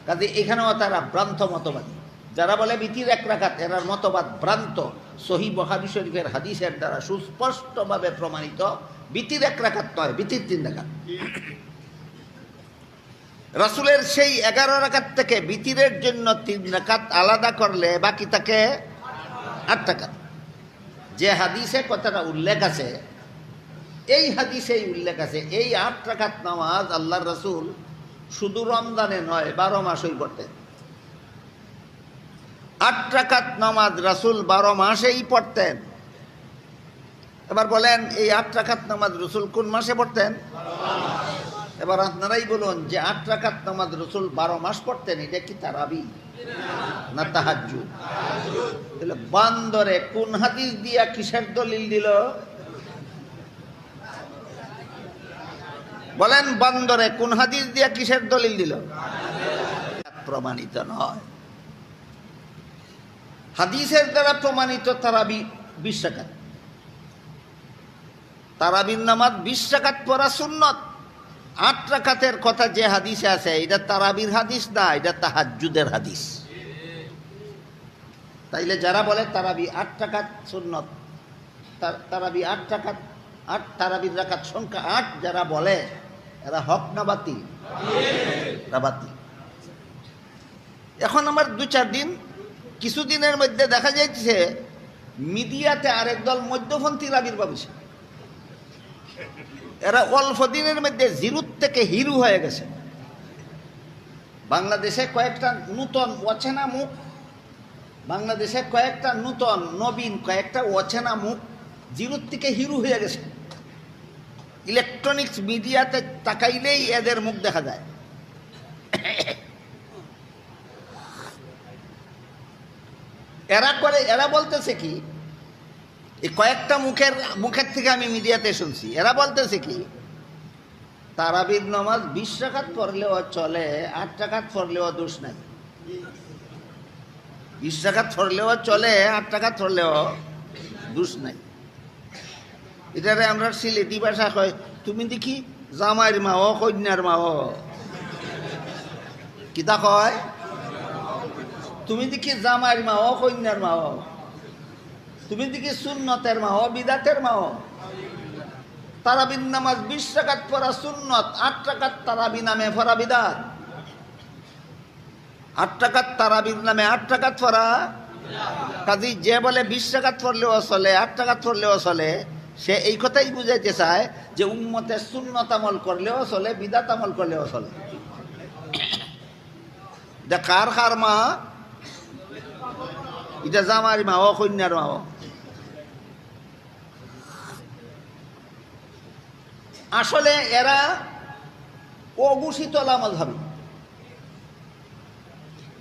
কাজে এখানেও তারা ভ্রান্ত মতবাদী। যারা বলে বিতির 1 রাকাত, এরার মতবাদ ভ্রান্ত। সহিহ বুখারী শরীফের হাদিসের দ্বারা সুস্পষ্টভাবে প্রমাণিত বিতির 1 রাকাত নয়, বিতির 3 রাকাত। রাসূলের সেই 11 রাকাত থেকে বিতিরের জন্য 3 রাকাত আলাদা করলে বাকি থাকে 8 রাকাত। যে হাদিসে কথাটা উল্লেখ আছে, এই হাদিসেই উল্লেখ আছে এই 8 রাকাত নামাজ আল্লাহর রাসূল শুধু রমজানে নয় 12 মাসই পড়তেন। 8 রাকাত নামাজ রাসূল 12 মাসেই পড়তেন। এবার বলেন, এই 8 রাকাত নামাজ রাসূল কোন মাসে পড়তেন? এবার আপনারাই বলুন, যে 8 রাকাত নামাজ রাসূল 12 মাস পড়তেন, এটা কি তারাবি না তাহাজ্জুদ? তাহলে বান্দরে কোন হাদিস দিয়া কিসের দলিল দিল? বলেন, বান্দরে কোন হাদিস দিয়া কিসের দলিল দিল? প্রমাণিত নয়। হাদিসের দ্বারা প্রমাণিত তারাবি 20 রাকাত। তারাবির নামাজ 20 রাকাত পড়া সুন্নত। 8 রাকাতের কথা যে হাদিসে আছে, এটা তারাবির হাদিস না, এটা তাহাজ্জুদের হাদিস। তাইলে যারা বলে তারাবি 8 রাকাত সুন্নত, তারাবি 8 রাকাত, 8 তারাবির রাকাত সংখ্যা 8 যারা বলে, এরা হক না বাতিল? বাতিল। এখন আমার 2-4 দিন, কিছুদিনের মধ্যে দেখা যাচ্ছে মিডিয়াতে আরেক দল মধ্যপন্থীর আবির্ভাব হয়েছে। এরা অল্প দিনের মধ্যে জিরুর থেকে হিরু হয়ে গেছে। বাংলাদেশে কয়েকটা নূতন অচেনা মুখ, বাংলাদেশে কয়েকটা নূতন নবীন কয়েকটা অচেনা মুখ জিরুর থেকে হিরু হয়ে গেছে। ইলেকট্রনিক্স মিডিয়াতে তাকাইলেই এদের মুখ দেখা যায়। এরা বলতেছে কি, এই কয়েকটা মুখের থেকে আমি মিডিয়াতে শুনছি, এরা বলতেছে কি, তারাবির নামাজ 20 রাকাত পড়লেও চলে, 8 রাকাত পড়লেও দোষ নাই। 20 রাকাত পড়লেও চলে, 8 রাকাত পড়লেও দোষ নাই। এটারে আমরা সিলেটি ভাষা কয় তুমি দেখি জামাইর মাও কন্যার মাও কিতা কয় তুমি দেখি জামাইর মাও কন্যার মাও তুমি দেখি সুন্নতের মাও বিদাতের মাও তারাবির নামাজ 20 রাকাত পড়া সুন্নত 8 রাকাত তারাবি নামে পড়া বিদাত 8 রাকাত তারাবির নামে 8 রাকাত পড়া কাজী যে বলে 20 রাকাত পড়লেও চলে 8 রাকাত পড়লেও চলে সে এই কথাই বুঝাইতে চায় যে উম্মতের সুন্নত আমল করলেও চলে বিদাত আমল করলেও চলে এটা কার মা এটা জামার মা ও কন্যার মা আসলে এরা অঘোষিত লামাযহাবী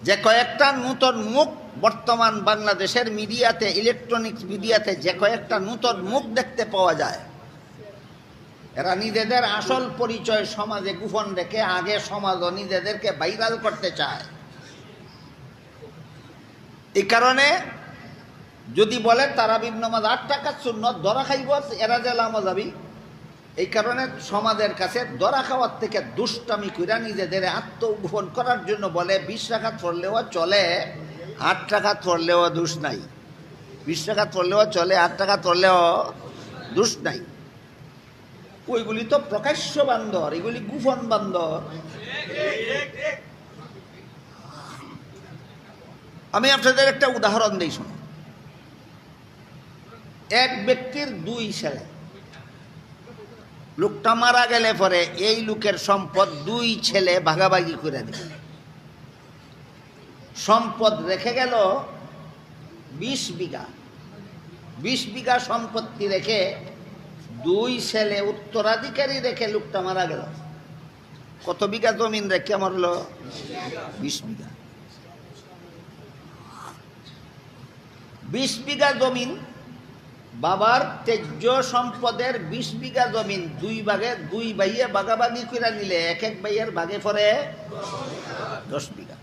যে কয়েকটা নূতন মুখ বর্তমান বাংলাদেশের মিডিয়াতে ইলেকট্রনিক্স মিডিয়াতে যে কয়েকটা নূতন মুখ দেখতে পাওয়া যায় এরা নিজেদের আসল পরিচয় সমাজে গোপন রেখে আগে সমাজ ও নিজেদেরকে ভাইরাল করতে চায় এই কারণে যদি বলে তারাবির নামাজ 8 রাকাত সুন্নত ধরা খাইব এরা যে লামাযহাবী এই কারণে সমাজের কাছে ধরা খাওয়ার থেকে দুষ্টামি কইরা নিজেদের আত্মগোপন করার জন্য বলে 20 রাকাত পড়লেও চলে 8 রাকাত পড়লেও দোষ নাই 20 রাকাত পড়লেও চলে 8 রাকাত পড়লেও দোষ নাই ওইগুলি তো প্রকাশ্য বান্দর এগুলি গোপন বান্দর আমি আপনাদের একটা উদাহরণ দিই শুনুন এক ব্যক্তির 2 ছেলে লোকটা মারা গেলে পরে এই লোকের সম্পদ 2 ছেলে ভাগাভাগি করে দিবে সম্পদ রেখে গেল 20 বিঘা 20 বিঘা সম্পত্তি রেখে 2 ছেলে উত্তরাধিকারী রেখে লোকটা মারা গেল কত বিঘা জমিন রেখে মরল 20 বিঘা 20 বিঘা জমিন বাবার তেজ্য সম্পদের 20 বিঘা জমিন 2 ভাইয়ে ভাগাভাগি করে নিলে এক ভাইয়ের ভাগে পড়ে 10 বিঘা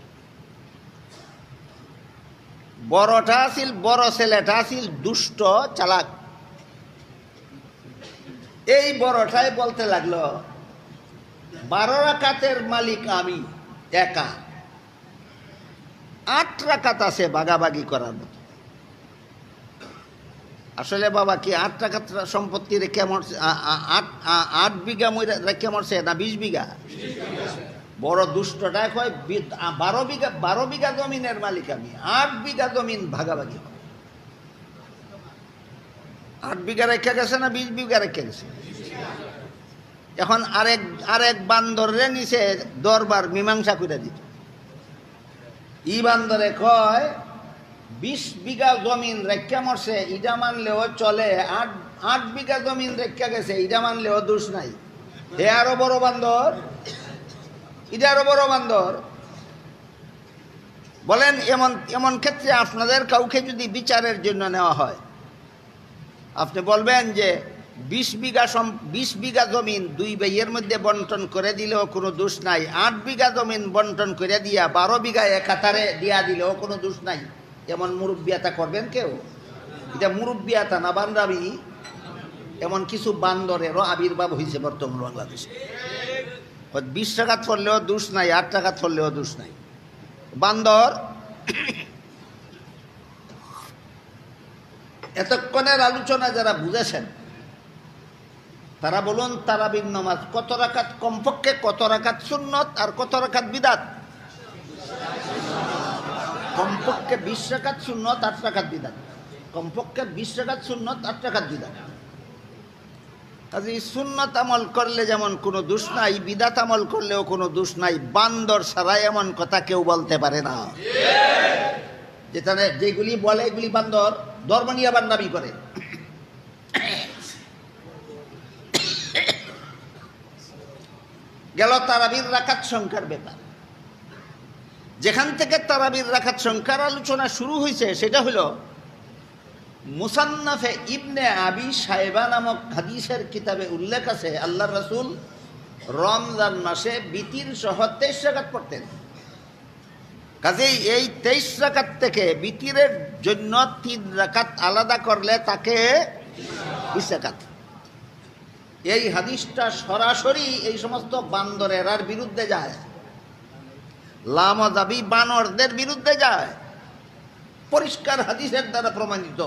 বড় ছেলেটা আছিল দুষ্ট চালাক এই বড়টাই বলতে লাগলো 12 রাকাতের মালিক আমি একা 8 রাকাত আছে ভাগাভাগি করার মতো আসলে বাবা কি 8 রাকাত সম্পত্তি রেখে মরছে 8 বিঘা রেখে মরছে না 20 বিঘা বড় দুষ্টটা কয় 12 বিঘা জমিনের মালিক আমি 8 বিঘা জমিন ভাগাভাগি 8 বিঘা রেখে গেছে না 20 বিঘা রেখে গেছে এখন আরেক বান্দরে নিচে দরবার মীমাংসা করে দিত ই বান্দরে কয় 20 বিঘা জমিন রেখা মরছে ইটা মানলেও চলে 8 বিঘা জমিন রেখা গেছে ইটা মানলেও দোষ নাই এ আরো বড় বান্দর এটা আরো বড় বান্দর বলেন এমন ক্ষেত্রে আপনাদের কাউকে যদি বিচারের জন্য নেওয়া হয় আপনি বলবেন যে 20 বিঘা জমিন 2 ভাইয়ের মধ্যে বন্টন করে দিলেও কোনো দোষ নাই 8 বিঘা জমিন বন্টন করে দিয়া 12 বিঘা একাতারে দিয়া দিলেও কোনো দোষ নাই এমন মুরব্বিয়াতা করবেন কেউ এটা মুরব্বিয়াতা না বান্দাবি এমন কিছু বান্দরেরও আবির্ভাব হয়েছে বর্তমান বাংলাদেশে 20 রাকাত পড়লেও দোষ নাই 8 রাকাত পড়লেও দোষ নাই বান্দর এতক্ষণের আলোচনা যারা বুঝেছেন তারা বলুন তারাবির নামাজ কত রাকাত কমপক্ষে কত রাকাত সুন্নত আর কত রাকাত বিদাত কমপক্ষে 20 রাকাত সুন্নত 8 রাকাত বিদাত কমপক্ষে 20 রাকাত সুন্নত 8 রাকাত বিদাত কাজে সুন্নত আমল করলে যেমন কোনো দোষ নাই বিদাত আমল করলেও কোনো দোষ নাই বান্দর ছাড়া এমন কথা কেউ বলতে পারে না যেগুলি বলে এগুলি বান্দর ধর্ম নিয়ে বান্দামি করে গেল তারাবির রাকাত সংখ্যার ব্যাপার যেখান থেকে তারাবির রাকাত সংখ্যার আলোচনা শুরু হয়েছে সেটা হলো মুসান্নাফে ইবনে আবি শাইবা নামক হাদিসের কিতাবে উল্লেখ আছে আল্লাহর রাসূল রমজান মাসে বিতির সহ 23 রাকাত পড়তেন কাজেই এই 23 রাকাত থেকে বিতিরের জন্য 3 রাকাত আলাদা করলে তাকে 20 রাকাত এই হাদিসটা সরাসরি এই সমস্ত বান্দরেরার বিরুদ্ধে যায়, লামাযাবি বানরদের বিরুদ্ধে যায়। পরিষ্কার হাদিসের দ্বারা প্রমাণিত।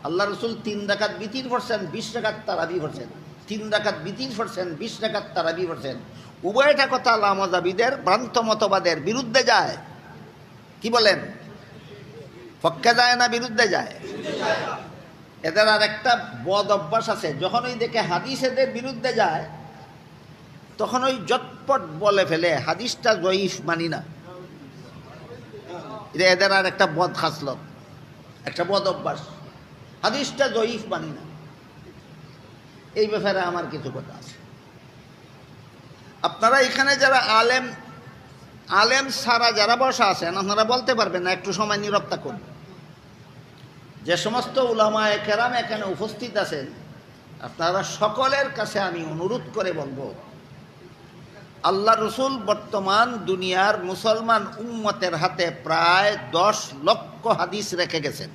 আল্লাহ রসুল 3 রাকাত বিতির পড়ছেন, 20 রাকাত তারাবি পড়ছেন। 3 রাকাত বিতির পড়ছেন, 20 রাকাত তারাবি পড়ছেন। উভয়টা কথা লামাযাবিদের ভ্রান্ত মতবাদের বিরুদ্ধে যায়। কি বলেন? পক্ষে যায় না বিরুদ্ধে যায়? এদের আর একটা বদ অভ্যাস আছে, যখন ওই দেখে হাদিস এদের বিরুদ্ধে যায় তখন ওই জটপট বলে ফেলে হাদিসটা জয়ীফ মানি না। এটা এদের আর একটা বদ খাসলত, একটা বদ অভ্যাস, হাদিসটা জয়ীফ মানি না। এই ব্যাপারে আমার কিছু কথা আছে। আপনারা এখানে যারা আলেম সারা যারা বসা আছেন, আপনারা বলতে পারবেন না, একটু সময় নীরব থাকুন। যে সমস্ত উলামায়ে কেরাম এখানে উপস্থিত আছেন, আপনারা সকলের কাছে আমি অনুরোধ করে বলবো, আল্লাহ রসুল বর্তমান দুনিয়ার মুসলমান উম্মতের হাতে প্রায় 10 লক্ষ হাদিস রেখে গেছেন।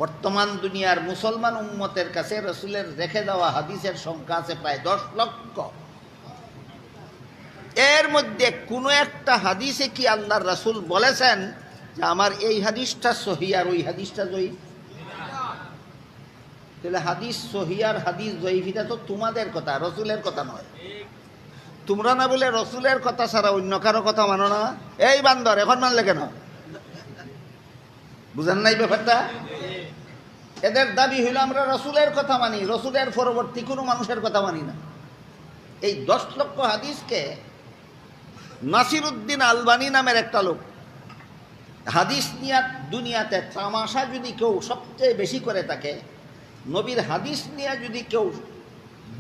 বর্তমান দুনিয়ার মুসলমান উম্মতের কাছে রসুলের রেখে দেওয়া হাদিসের সংখ্যা আছে প্রায় 10 লক্ষ। এর মধ্যে কোনো একটা হাদিসে কি আল্লাহর রাসূল বলেছেন যে আমার এই হাদিসটা সহি আর ওই হাদিসটা জয়ীফ? তাহলে হাদিস সহি আর হাদিস জয়ীফ এটা তো তোমাদের কথা, রসুলের কথা নয়। তোমরা না বলে রসুলের কথা ছাড়া অন্য কারো কথা মানো না। এই বান্দর এখন মানলে কেন? বুঝেন নাই ব্যাপারটা? এদের দাবি হইল আমরা রসুলের কথা মানি, রসুলের পরবর্তী কোনো মানুষের কথা মানি না। এই 10 লক্ষ হাদিসকে নাসিরউদ্দিন আলবানী নামের একটা লোক, হাদিস নিয়ে দুনিয়াতে তামাশা যদি কেউ সবচেয়ে বেশি করে থাকে, নবীর হাদিস নিয়ে যদি কেউ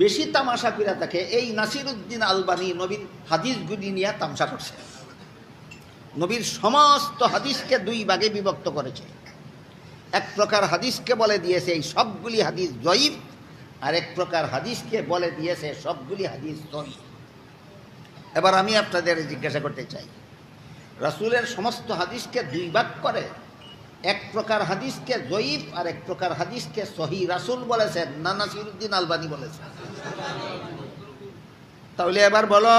বেশি তামাশা করে থাকে, এই নাসিরউদ্দিন আলবানী নবীর হাদিসগুলি নিয়ে তামাশা করছে। নবীর সমস্ত হাদিসকে 2 ভাগে বিভক্ত করেছে। এক প্রকার হাদিসকে বলে দিয়েছে এই সবগুলি হাদিস জয়ীফ, আর এক প্রকার হাদিসকে বলে দিয়েছে সবগুলি হাদিস সহিহ। এবার আমি আপনাদের জিজ্ঞাসা করতে চাই, রাসূলের সমস্ত হাদিসকে 2 ভাগ করে, এক প্রকার হাদিসকে জয়ীফ আর এক প্রকার হাদিসকে সহিহ রাসূল বলেছেন না নাসিরউদ্দিন আলবানী বলেছেন? তাহলে এবার বলো,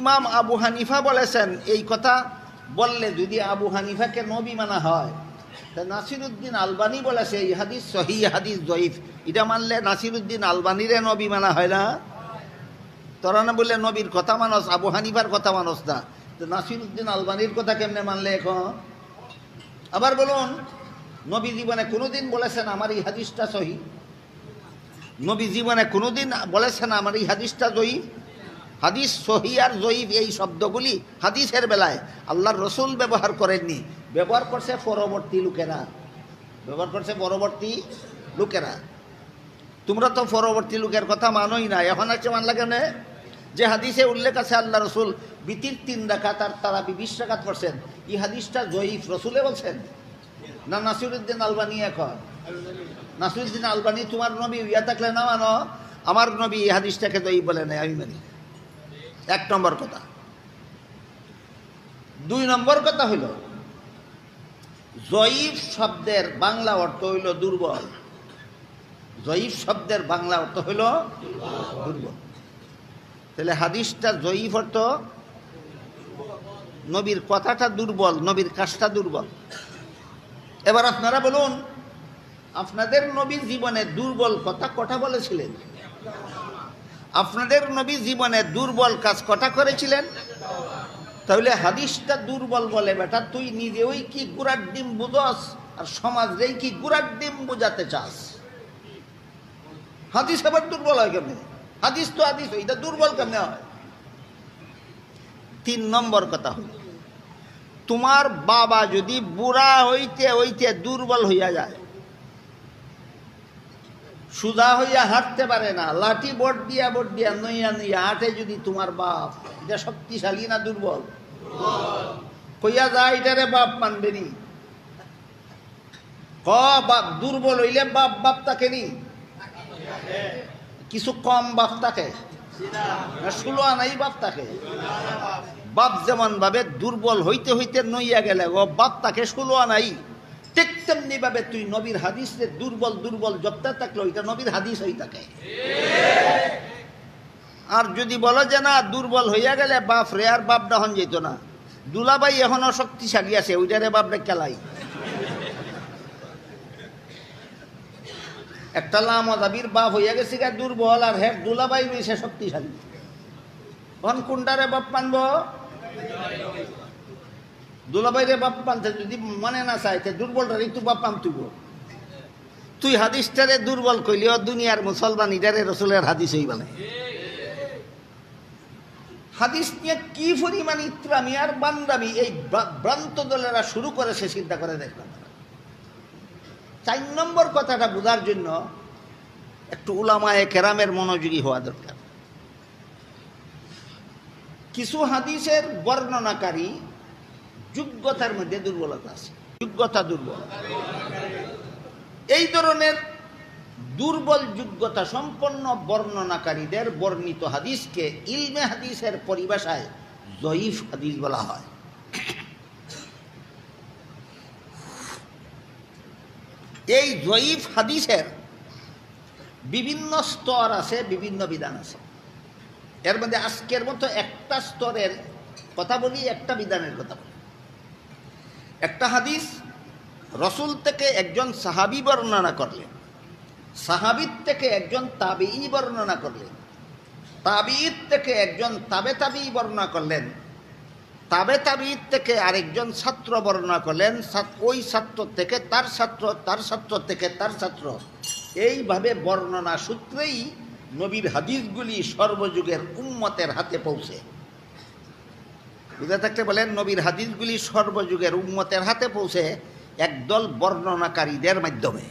ইমাম আবু হানিফা বলেছেন এই কথা বললে যদি আবু হানিফাকে নবী মানা হয়, তা নাসিরউদ্দিন আলবানী বলেছে এই হাদিস সহিহ হাদিস জয়ীফ, এটা মানলে নাসিরউদ্দিন আলবানীরে নবী মানা হয় না? তোরা না বললে নবীর কথা মানস, আবু হানিফার কথা মানস না, তো নাসিরউদ্দিন আলবানীর কথা কেমনে মানলে এখন? আবার বলুন, নবী জীবনে কোনোদিন বলেছেন আমার এই হাদিসটা সহিহ? নবী জীবনে কোনোদিন বলেছেন আমার এই হাদিসটা জয়ীফ? হাদিস সহিহ আর জয়ীফ এই শব্দগুলি হাদিসের বেলায় আল্লাহর রসুল ব্যবহার করেননি, ব্যবহার করছে পরবর্তী লোকেরা, ব্যবহার করছে পরবর্তী লোকেরা। তোমরা তো পরবর্তী লোকের কথা মানোই না। এখন আছে মানলা কেন? যে হাদিসে উল্লেখ আছে আল্লাহ রসুল বিতির 3 রাকাত আর তারাবি 20 রাকাত পড়ছেন, এই হাদিসটা জয়ীফ রসুলে বলছেন না নাসিরউদ্দিন আলবানী? এখন নাসিরউদ্দিন আলবানী তোমার নবী ইয়া থাকলে না মানো, আমার নবী এই হাদিসটাকে জয়ীফ বলে নাই, আমি মানি। 1 নম্বর কথা। 2 নম্বর কথা হইল, জয়ীফ শব্দের বাংলা অর্থ হইল দুর্বল। জয়ীফ শব্দের বাংলা অর্থ হইল দুর্বল। তাহলে হাদিসটা জয়ীফ অর্থ নবীর কথাটা দুর্বল, নবীর কাজটা দুর্বল। এবার আপনারা বলুন, আপনাদের নবী জীবনে দুর্বল কথা কটা বলেছিলেন? আপনাদের নবী জীবনে দুর্বল কাজ কটা করেছিলেন? তাহলে হাদিসটা দুর্বল বলে বেটা তুই নিজেই কি গুড়ার ডিম বুঝস আর সমাজেই কি গুড়ার ডিম বুঝাতে চাস? হাদিস আবার দুর্বল হয় কেমনে? হাদিস তো হাদিস, এটা দুর্বল কেমনে হয়? 3 নম্বর কথা হল, তোমার বাবা যদি বুড়া হইতে হইতে দুর্বল হইয়া যায়, সুজা হইয়া হাঁটতে পারে না, লাঠি বোট দিয়া নইয়া নইয়া হাঁটে যদি তোমার বাপ, এটা শক্তিশালী না দুর্বল? কইয়া যায় এটারে বাপ মানবে নি? বাপ দুর্বল হইলে বাপ তাকে নি? কিছু কম বাপ তাকে, 16 আনাই বাপ তাকে। বাপ যেমন ভাবে দুর্বল হইতে হইতে নইয়া গেলে ও বাপ তাকে 16 আনাই, ঠিক তেমনি ভাবে তুই নবীর হাদিসে দুর্বল দুর্বল জপতে থাকলে ওইটা নবীর হাদিস হয়ে থাকে। আর যদি বলো যে না দুর্বল হইয়া গেলে বাপ রে, আর বাপ ডাহন যেত না, দুলাভাই এখনো শক্তিশালী আছে, ওইটারে বাপরে খেলাই। একটা লামদাবির বাপ হইয়া গেছে গা দুর্বল, আর হ্যাঁ দুলাভাই রয়েছে শক্তিশালী। তখন কোনটারে বাপ মানব? দুলাভাইরে বাপ মানতে যদি মানে না চাইতে দুর্বলটারে তুই বাপ মান তুইব। তুই হাদিসটারে দুর্বল কইলিও দুনিয়ার মুসলমান ইটারে রসুলের হাদিস হইবা না। হাদিস নিয়ে কি পরিমাণ ইত্রামি আর বান্দামি এই ভ্রান্ত দলেরা শুরু করেছে চিন্তা করে দেখলাম। 4 নম্বর কথাটা বোঝার জন্য একটু উলামায়ে কেরামের মনোযোগী হওয়া দরকার। কিছু হাদিসের বর্ণনাকারী যোগ্যতার মধ্যে দুর্বলতা আছে, যোগ্যতা দুর্বল। এই ধরনের দুর্বল যোগ্যতা সম্পন্ন বর্ণনাকারীদের বর্ণিত হাদিসকে ইলমে হাদিসের পরিভাষায় জয়ীফ হাদিস বলা হয়। এই জয়ীফ হাদিসের বিভিন্ন স্তর আছে, বিভিন্ন বিধান আছে। এর মধ্যে আজকের মতো একটা স্তরের কথা বলি, একটা বিধানের কথা বলি। একটা হাদিস রসুল থেকে একজন সাহাবী বর্ণনা করলেন, সাহাবীর থেকে একজন তাবিঈ বর্ণনা করলেন, তাবিঈর থেকে একজন তাবে তাবিঈ বর্ণনা করলেন, তাবে তাবিঈর থেকে আরেকজন ছাত্র বর্ণনা করলেন, ওই ছাত্র থেকে তার ছাত্র, তার ছাত্র থেকে তার ছাত্র। এইভাবে বর্ণনা সূত্রেই নবীর হাদিসগুলি সর্বযুগের উম্মতের হাতে পৌঁছে। বুঝে থাকতে বলেন নবীর হাদিসগুলি সর্বযুগের উম্মতের হাতে পৌঁছে একদল বর্ণনাকারীদের মাধ্যমে,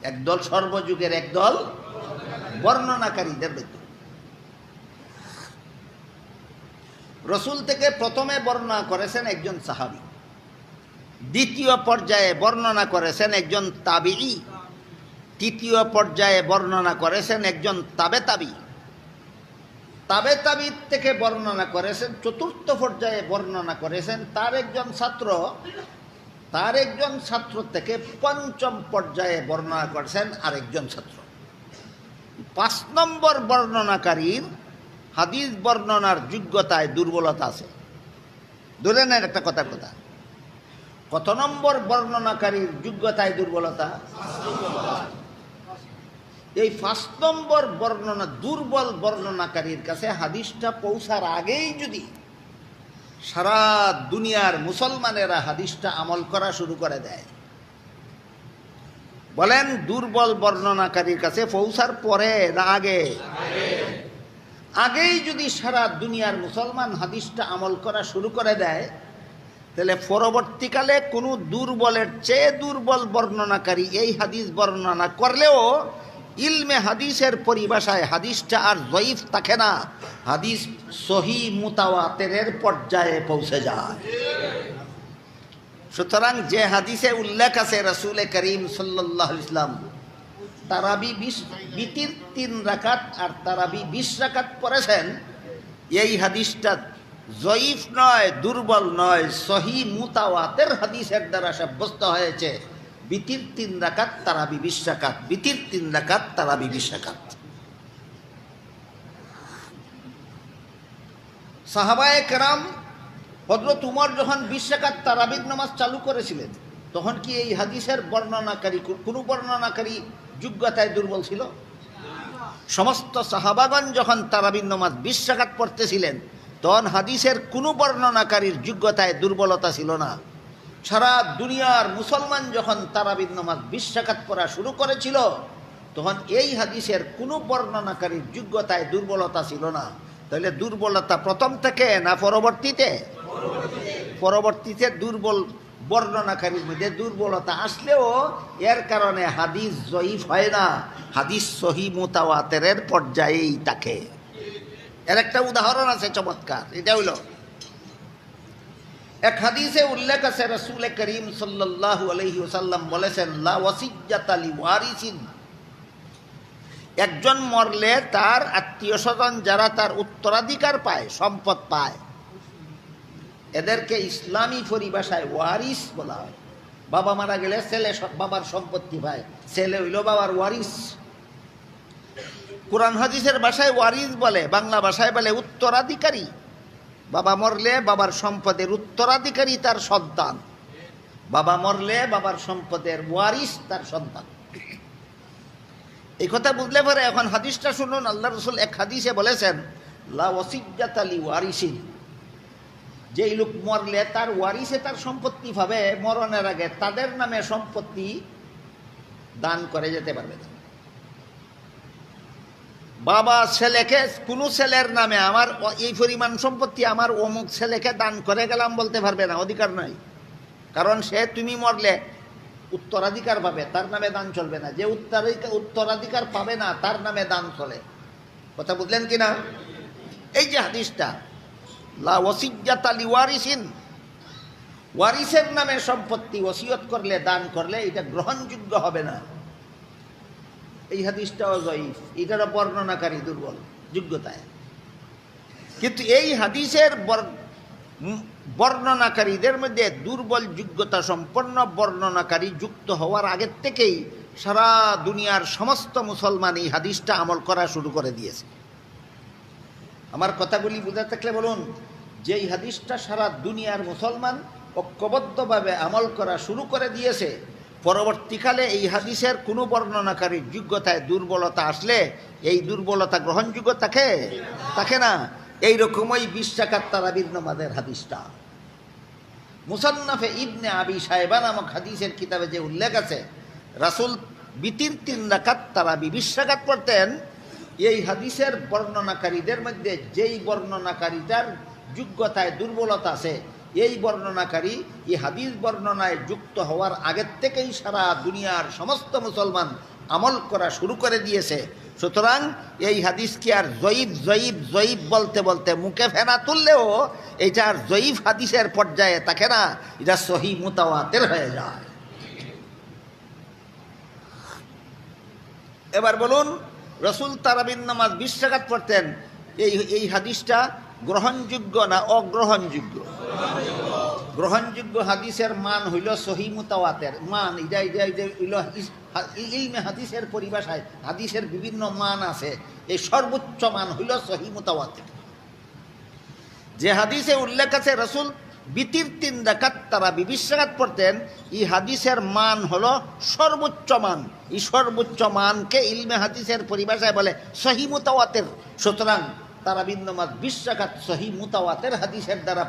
একদল সর্বযুগের একদল বর্ণনাকারীদের মাধ্যমে। রসুল থেকে প্রথমে বর্ণনা করেছেন একজন সাহাবী, দ্বিতীয় পর্যায়ে বর্ণনা করেছেন একজন তাবিঈ, তৃতীয় পর্যায়ে বর্ণনা করেছেন একজন তাবে তাবি, তাবে তাবির থেকে বর্ণনা করেছেন, চতুর্থ পর্যায়ে বর্ণনা করেছেন তার একজন ছাত্র, তার একজন ছাত্র থেকে পঞ্চম পর্যায়ে বর্ণনা করেছেন আরেকজন ছাত্র। 5 নম্বর বর্ণনাকারীর হাদিস বর্ণনার যোগ্যতায় দুর্বলতা আছে। ধরে নেন একটা কথা, কত নম্বর বর্ণনাকারীর যোগ্যতায় দুর্বলতা? এই 5 নম্বর বর্ণনা দুর্বল বর্ণনাকারীর কাছে হাদিসটা পৌঁছার আগেই যদি সারা দুনিয়ার মুসলমানেরা হাদিসটা আমল করা শুরু করে দেয়, বলেন দুর্বল বর্ণনাকারীর কাছে পৌঁছার পরে না আগে? আগেই যদি সারা দুনিয়ার মুসলমান হাদিসটা আমল করা শুরু করে দেয়, তাহলে পরবর্তীকালে কোনো দুর্বলের চেয়ে দুর্বল বর্ণনাকারী এই হাদিস বর্ণনা করলেও ইলমে হাদিসের পরিভাষায় হাদিসটা আর জয়ীফ থাকে না, হাদিস সহি মুতাওয়াতিরের পর্যায়ে পৌঁছে যায়। সুতরাং যে হাদিসে উল্লেখ আছে রাসূল করিম সাল্লাল্লাহু আলাইহি ওয়াসাল্লাম তারাবি 3 রাকাত আর তারাবি 20 রাকাত পড়েছেন, এই হাদিসটা জয়ীফ নয়, দুর্বল নয়, সহি মুতাওয়াতির হাদিসের দ্বারা সাব্যস্ত হয়েছে। বিতির 3 রাকাত, তারাবি 20 রাকাত, বিতির 3 রাকাত, তারাবি 20 রাকাত। সাহাবায়ে কেরাম হযরত উমর যখন 20 রাকাত তারাবির নামাজ চালু করেছিলেন, তখন কি এই হাদিসের বর্ণনাকারী কোনো বর্ণনাকারী যোগ্যতায় দুর্বল ছিল? সমস্ত সাহাবাগণ যখন তারাবির নামাজ 20 রাকাত পড়তেছিলেন, তখন হাদিসের কোনো বর্ণনাকারীর যোগ্যতায় দুর্বলতা ছিল না। সারা দুনিয়ার মুসলমান যখন তারাবির নামাজ 20 রাকাত পড়া শুরু করেছিল, তখন এই হাদিসের কোনো বর্ণনাকারীর যোগ্যতায় দুর্বলতা ছিল না। তাহলে দুর্বলতা প্রথম থেকে না পরবর্তীতে? পরবর্তীতে দুর্বল বর্ণনাকারীর মধ্যে দুর্বলতা আসলেও এর কারণে হাদিস জয়ীফ হয় না, হাদিস সহি মুতাওয়াতিরের পর্যায়েই থাকে। এর একটা উদাহরণ আছে চমৎকার, এটা হইল এক হাদিসে উল্লেখ আছে রাসূল করিম সাল্লাল্লাহু আলাইহি ওয়াসাল্লাম বলেছেন, লা ওয়াসিয়্যাতা লিওয়ারিসিন, একজন মরলে তার আত্মীয়স্বজন যারা তার উত্তরাধিকার পায়, সম্পদ পায়, এদেরকে ইসলামী পরিভাষায় ওয়ারিস বলা হয়। বাবা মারা গেলে ছেলে বাবার সম্পত্তি পায়, ছেলে হইল বাবার ওয়ারিস। কোরআন হাদিসের ভাষায় ওয়ারিস বলে, বাংলা ভাষায় বলে উত্তরাধিকারী। বাবা মরলে বাবার সম্পদের উত্তরাধিকারী তার সন্তান, বাবা মরলে বাবার সম্পদের ওয়ারিস তার সন্তান। এই কথা বুঝলে পরে এখন হাদিসটা শুনুন। আল্লাহ রসুল এক হাদিসে বলেছেন, লা ওয়াসিয়্যাত লি ওয়ারিসিন, যেই লোক মরলে তার ওয়ারিসে তার সম্পত্তি পাবে, মরণের আগে তাদের নামে সম্পত্তি দান করে যেতে পারবে না। বাবা ছেলেকে, কোনো ছেলের নামে আমার এই পরিমাণ সম্পত্তি আমার অমুক ছেলেকে দান করে গেলাম বলতে পারবে না, অধিকার নাই। কারণ সে তুমি মরলে উত্তরাধিকার পাবে, তার নামে দান চলবে না। যে উত্তরাধিকার পাবে না তার নামে দান চলে। কথা বুঝলেন কিনা? এই যে হাদিসটা, লা ওয়াসিয়্যাত লি ওয়ারিসিন, ওয়ারিসের নামে সম্পত্তি ওসিয়ত করলে, দান করলে এটা গ্রহণযোগ্য হবে না। এই হাদিসটাও জয়ীফ, এটারও বর্ণনাকারী দুর্বল যোগ্যতায়। কিন্তু এই হাদিসের বর্ণনাকারীদের মধ্যে দুর্বল যোগ্যতা সম্পন্ন বর্ণনাকারী যুক্ত হওয়ার আগের থেকেই সারা দুনিয়ার সমস্ত মুসলমান এই হাদিসটা আমল করা শুরু করে দিয়েছে। আমার কথাগুলি বুঝে থাকলে বলুন, যে এই হাদিসটা সারা দুনিয়ার মুসলমান ঐক্যবদ্ধভাবে আমল করা শুরু করে দিয়েছে, পরবর্তীকালে এই হাদিসের কোনো বর্ণনাকারীর যোগ্যতায় দুর্বলতা আসলে এই দুর্বলতা গ্রহণযোগ্য থাকে না। এইরকমই 20 রাকাত তারাবির নামাজের হাদিসটা মুসান্নাফে ইবনে আবি শায়বা নামক হাদিসের কিতাবে যে উল্লেখ আছে, রাসূল বিতির 3 রাকাত তারাবি 20 রাকাত পড়তেন। এই হাদিসের বর্ণনাকারীদের মধ্যে যেই বর্ণনাকারীটার যোগ্যতায় দুর্বলতা আছে, এই বর্ণনাকারী এই হাদিস বর্ণনায় যুক্ত হওয়ার আগের থেকেই সারা দুনিয়ার সমস্ত মুসলমান আমল করা শুরু করে দিয়েছে। সুতরাং এই হাদিসকে আর জয়ীফ বলতে বলতে মুখে ফেনা তুললেও এটা আর জয়ীফ হাদিসের পর্যায়ে থাকে না, এটা সহিহ মুতাওয়াতির হয়ে যায়। এবার বলুন, রাসূল তারাবির নামাজ 20 রাকাত পড়তেন, এই হাদিসটা গ্রহণযোগ্য না অগ্রহণযোগ্য? গ্রহণযোগ্য হাদিসের মান হইল সহিহ মুতাওয়াতির মান। এটা হইল ইলমে হাদিসের পরিভাষায়, হাদিসের বিভিন্ন মান আছে, এই সর্বোচ্চ মান হইল সহিহ মুতাওয়াতির। যে হাদিসে উল্লেখ আছে রাসূল বিতির 3 রাকাত তারাবি 20 রাকাত পড়তেন, এই হাদিসের মান হলো সর্বোচ্চ মান। এই সর্বোচ্চ মানকে ইলমে হাদিসের পরিভাষায় বলে সহিহ মুতাওয়াতির। সুতরাং তারাবির নামাজ 20 রাকাত সহিহ মুতাওয়াতির হাদিসের দ্বারা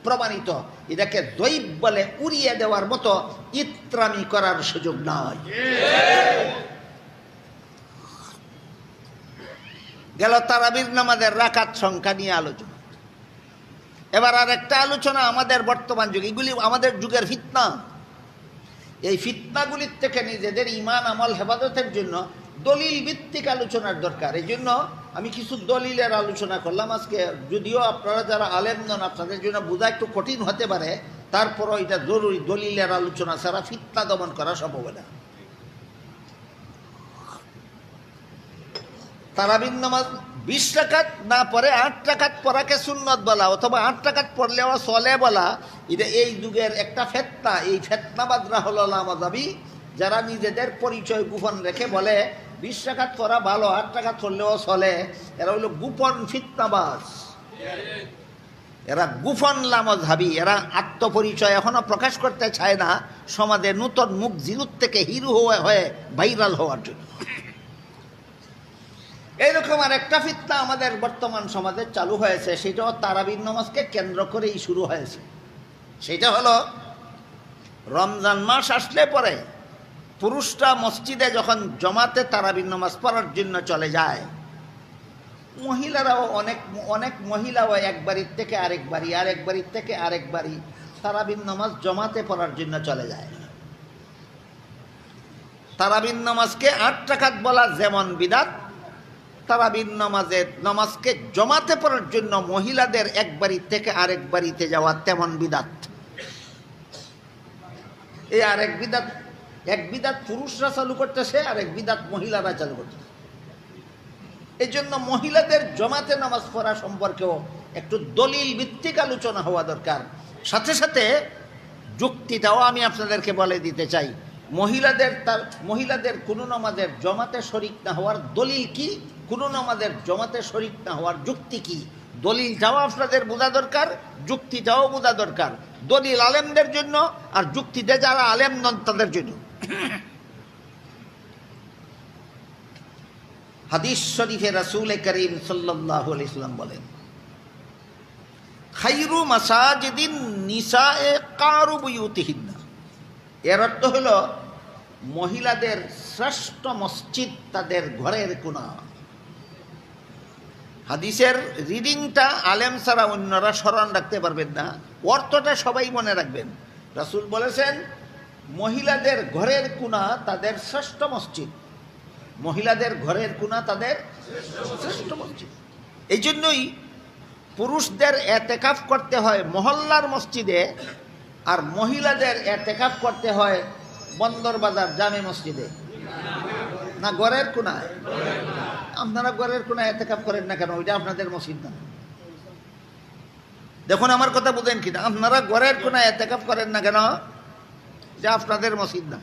প্রমাণিত। এটাকে দৈব বলে উড়িয়ে দেওয়ার মতো ইত্রামি করার সুযোগ নাই। গেল তারাবির নামাজের রাকাত সংখ্যা নিয়ে আলোচনা। এবার আর একটা আলোচনা আমাদের বর্তমান যুগে, এগুলি আমাদের যুগের ফিতনা। এই ফিতনাগুলির থেকে নিজেদের ঈমান আমল হেফাজতের জন্য দলিল ভিত্তিক আলোচনার দরকার। এই জন্য আমি কিছু দলিলের আলোচনা করলাম আজকে। যদিও আপনারা যারা আলেম নন, আপনাদের জন্য বোঝা একটু কঠিন হতে পারে, তারপরও এটা জরুরি। দলিলের আলোচনা ছাড়া ফিতনা দমন করা সম্ভব না। তারাবির নামাজ 20 রাকাত না পরে 8 রাকাত পড়াকে সুন্নত বলা, অথবা 8 রাকাত পড়লেও চলে বলা, এটা এই যুগের একটা ফিতনা। এই ফিতনাবাদরা হলো লামাযাবি, যারা নিজেদের পরিচয় গোপন রেখে বলে 20 রাকাত পড়া ভালো, 8 রাকাত পড়লেও চলে। এরা হলো গোপন ফিতনাবাজ, এরা গোপন লামাযাবি। এরা আত্মপরিচয় এখনো প্রকাশ করতে চায় না, সমাজে নূতন মুখ জিরুত থেকে হিরো হয়ে ভাইরাল হওয়ার জন্য। এইরকম আর একটা ফিতনা আমাদের বর্তমান সমাজে চালু হয়েছে, সেটাও তারাবির নামাজকে কেন্দ্র করেই শুরু হয়েছে। সেটা হলো রমজান মাস আসলে পরে পুরুষরা মসজিদে যখন জমাতে তারাবির নামাজ পড়ার জন্য চলে যায়, মহিলারাও অনেক মহিলাও এক বাড়ির থেকে আরেক বাড়ি, আরেক বাড়ির থেকে আরেক বাড়ি তারাবির নামাজ জমাতে পড়ার জন্য চলে যায়। তারাবির নামাজকে 8 রাকাত বলা যেমন বিদআত, তারাবির নামাজকে জমাতে পড়ার জন্য মহিলাদের এক বাড়ি থেকে আরেক বাড়িতে যাওয়া তেমন বিদআত। এই আরেক বিদআত, এক বিদআত পুরুষরা চালু করতেছে, আরেক বিদআত মহিলারা চালু করতেছে। এই জন্য মহিলাদের জমাতে নামাজ পড়া সম্পর্কেও একটু দলিল ভিত্তিক আলোচনা হওয়া দরকার। সাথে সাথে যুক্তিটাও আমি আপনাদেরকে বলে দিতে চাই। মহিলাদের কোনো নামাজের জমাতে শরিক না হওয়ার দলিল কি, কোনো নামাজের জমাতে শরিক না হওয়ার যুক্তি কি, দলিলটাও আপনাদের বোঝা দরকার, যুক্তিটাও বোঝা দরকার। দলিল আলেমদের জন্য আর যুক্তিটা যারা আলেম নন তাদের জন্য। হাদিস শরীফে রাসূল করিম সাল্লাল্লাহু আলাইহি ওয়াসাল্লাম বলেন, খায়রু মাসাজিদিন নিসায়ে কারু বুয়ুতিহিন্না। এর অর্থ হলো মহিলাদের শ্রেষ্ঠ মসজিদ তাদের ঘরের কোণা। হাদিসের রিডিংটা আলেম ছাড়া অন্যরা স্মরণ রাখতে পারবেন না, অর্থটা সবাই মনে রাখবেন। রাসূল বলেছেন মহিলাদের ঘরের কোণা তাদের শ্রেষ্ঠ মসজিদ, মহিলাদের ঘরের কোণা তাদের শ্রেষ্ঠ মসজিদ। এই জন্যই পুরুষদের এতেকাফ করতে হয় মহল্লার মসজিদে, আর মহিলাদের এতেকাফ করতে হয় বন্দর বাজার জামে মসজিদে, না ঘরের কোণায়। আপনারা ঘরের কোণায় এতেকাফ করেন না কেন? ওইটা আপনাদের মসজিদ না। দেখুন আমার কথা বুঝেন কিনা, আপনারা ঘরের কোণায় এতেকাফ করেন না কেন? যা আপনাদের মসজিদ না।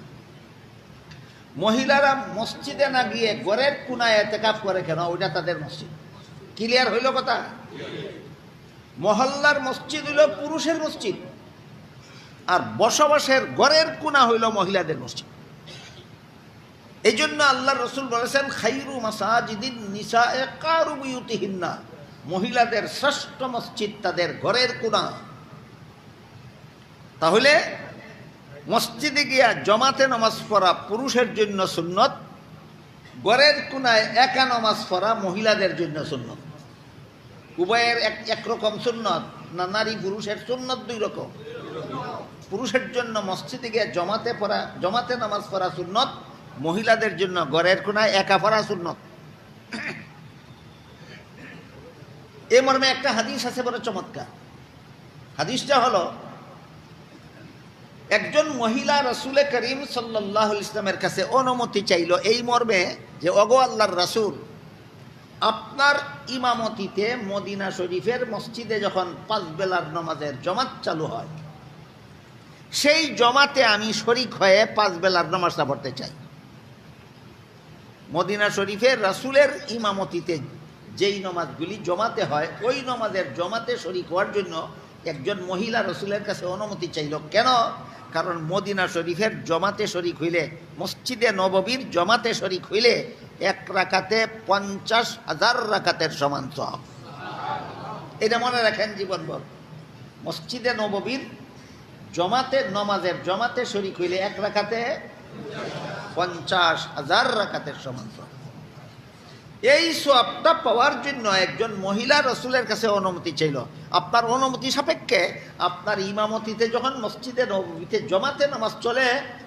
মহিলারা মসজিদে না গিয়ে ঘরের কোণায় এতেকাফ করে কেন? ওইটা তাদের মসজিদ। ক্লিয়ার হইল কথা? মহল্লার মসজিদ হইল পুরুষের মসজিদ, আর বসবাসের ঘরের কোণা হইল মহিলাদের মসজিদ। এই জন্য আল্লাহ রসুল বলেছেন খায়রু মাসাজিদিন নিসায়ে কারু বুয়ুতিহিন্না, মহিলাদের শ্রেষ্ঠ মসজিদ তাদের ঘরের কোণা। তাহলে মসজিদে গিয়া জমাতে নামাজ পড়া পুরুষের জন্য সুন্নত, ঘরের কোণায় একা নামাজ পড়া মহিলাদের জন্য সুন্নত। উভয়ের একরকম সুন্নত না? নারী পুরুষের সুন্নত দুই রকম। পুরুষের জন্য মসজিদে গিয়ে জমাতে নামাজ পড়া সুন্নত, মহিলাদের জন্য ঘরের কোণায় একা পড়া সুন্নত। এ মর্মে একটা হাদিস আছে বড় চমৎকার। হাদিসটা হলো, একজন মহিলা রাসূল করিম সাল্লাল্লাহু আলাইহি ওয়াসাল্লামের কাছে অনুমতি চাইল এই মর্মে যে, ওগো আল্লাহর রাসূল, আপনার ইমামতিতে মদিনা শরীফের মসজিদে যখন 5 বেলার নামাজের জমাত চালু হয়, সেই জমাতে আমি শরিক হয়ে 5 বেলার নামাজটা পড়তে চাই। মদিনা শরীফের রাসূলের ইমামতিতে যেই নামাজগুলি জমাতে হয়, ওই নামাজের জমাতে শরিক হওয়ার জন্য একজন মহিলা রাসূলের কাছে অনুমতি চাইল। কেন? কারণ মদিনা শরীফের জমাতে শরিক হইলে, মসজিদে নববীর জমাতে শরিক হইলে 1 রাকাতে 50,000 রাকাতের সমান সওয়াব। এটা মনে রাখেন জীবনভর। মসজিদে নববীর জমাতে শরিক হইলে 1 রাকাতে 50,000 রাকাতের সমান সওয়াব। এই সওয়াবটা পাওয়ার জন্য একজন মহিলা রাসূলের কাছে অনুমতি চাইল। আপনার অনুমতি সাপেক্ষে আপনার ইমামতিতে যখন মসজিদে নববীতে জমাতে নামাজ চলে,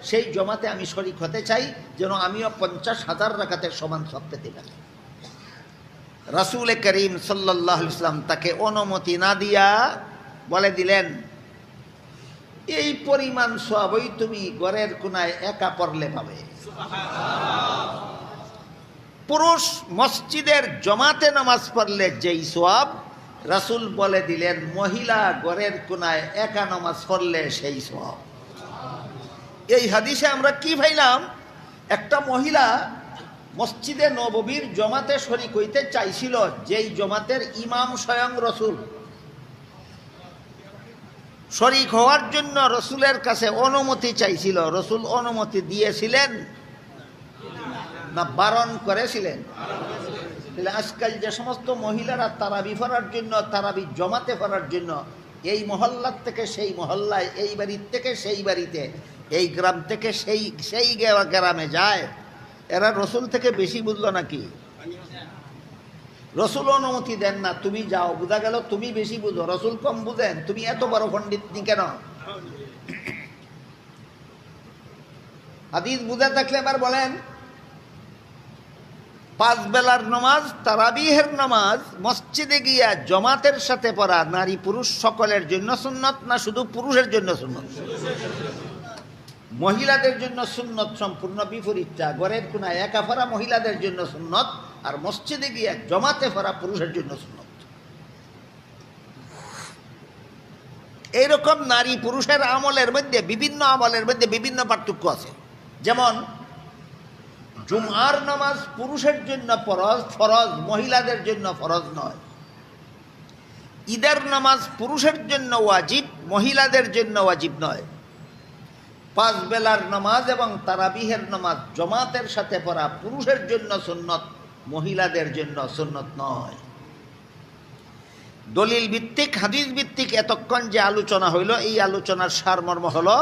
সেই জমাতে আমি শরিক হতে চাই, যেন আমিও 50,000 রাকাতের সমান সওয়াব পেতে পারি। রাসূল করিম সাল্লাল্লাহু আলাইহি ওয়াসাল্লাম তাকে অনুমতি না দিয়া বলে দিলেন, এই পরিমাণ সওয়াবই তুমি ঘরের কোণায় একা পড়লে পাবে। পুরুষ মসজিদের জমাতে নামাজ পড়লে যেই সওয়াব, রাসূল বলে দিলেন মহিলা ঘরের কোণায় একা নামাজ পড়লে সেই সওয়াব। এই হাদিসে আমরা কি পাইলাম? একটা মহিলা মসজিদে নববীর জমাতে শরিক হইতে চাইছিল, যেই জমাতের ইমাম স্বয়ং রাসূল। শরিক হওয়ার জন্য রাসূলের কাছে অনুমতি চাইছিল, রাসূল অনুমতি দিয়েছিলেন না বারণ করেছিলেন? তাহলে আজকাল যে সমস্ত মহিলারা তারাবি পড়ার জন্য, তারাবি জমাতে পড়ার জন্য এই মহল্লার থেকে সেই মহল্লায়, এই বাড়ির থেকে সেই বাড়িতে, এই গ্রাম থেকে সেই গ্রামে যায়, এরা রাসূল থেকে বেশি বুঝলো নাকি? রাসূল অনুমতি দেন না, তুমি যাও। বোঝা গেল তুমি বেশি বুঝো, রাসূল কম বুঝেন। তুমি এত বড় পণ্ডিত নি কেন? হাদিস বুঝে থাকলে এবার বলেন, 5 বেলার নামাজ, তারাবিহের নামাজ মসজিদে গিয়া জমাতের সাথে পড়া নারী পুরুষ সকলের জন্য সুন্নত, না শুধু পুরুষের জন্য সুন্নত? মহিলাদের জন্য সুন্নত সম্পূর্ণ বিপরীতটা। ঘরের কোণায় একা পড়া মহিলাদের জন্য সুন্নত, আর মসজিদে গিয়া জমাতে পড়া পুরুষের জন্য সুন্নত। এইরকম নারী পুরুষের আমলের মধ্যে বিভিন্ন পার্থক্য আছে। যেমন জুমআর নামাজ পুরুষের জন্য ফরজ, মহিলাদের জন্য ফরজ নয়। ঈদের নামাজ পুরুষের জন্য ওয়াজিব, মহিলাদের জন্য ওয়াজিব নয়। 5 বেলার নামাজ এবং তারাবিহের নামাজ জামাতের সাথে পড়া পুরুষের জন্য সুন্নত, মহিলাদের জন্য সুন্নত নয়। দলিল ভিত্তিক, হাদিস ভিত্তিক এতক্ষণ যে আলোচনা হইল, এই আলোচনার সারমর্ম হলো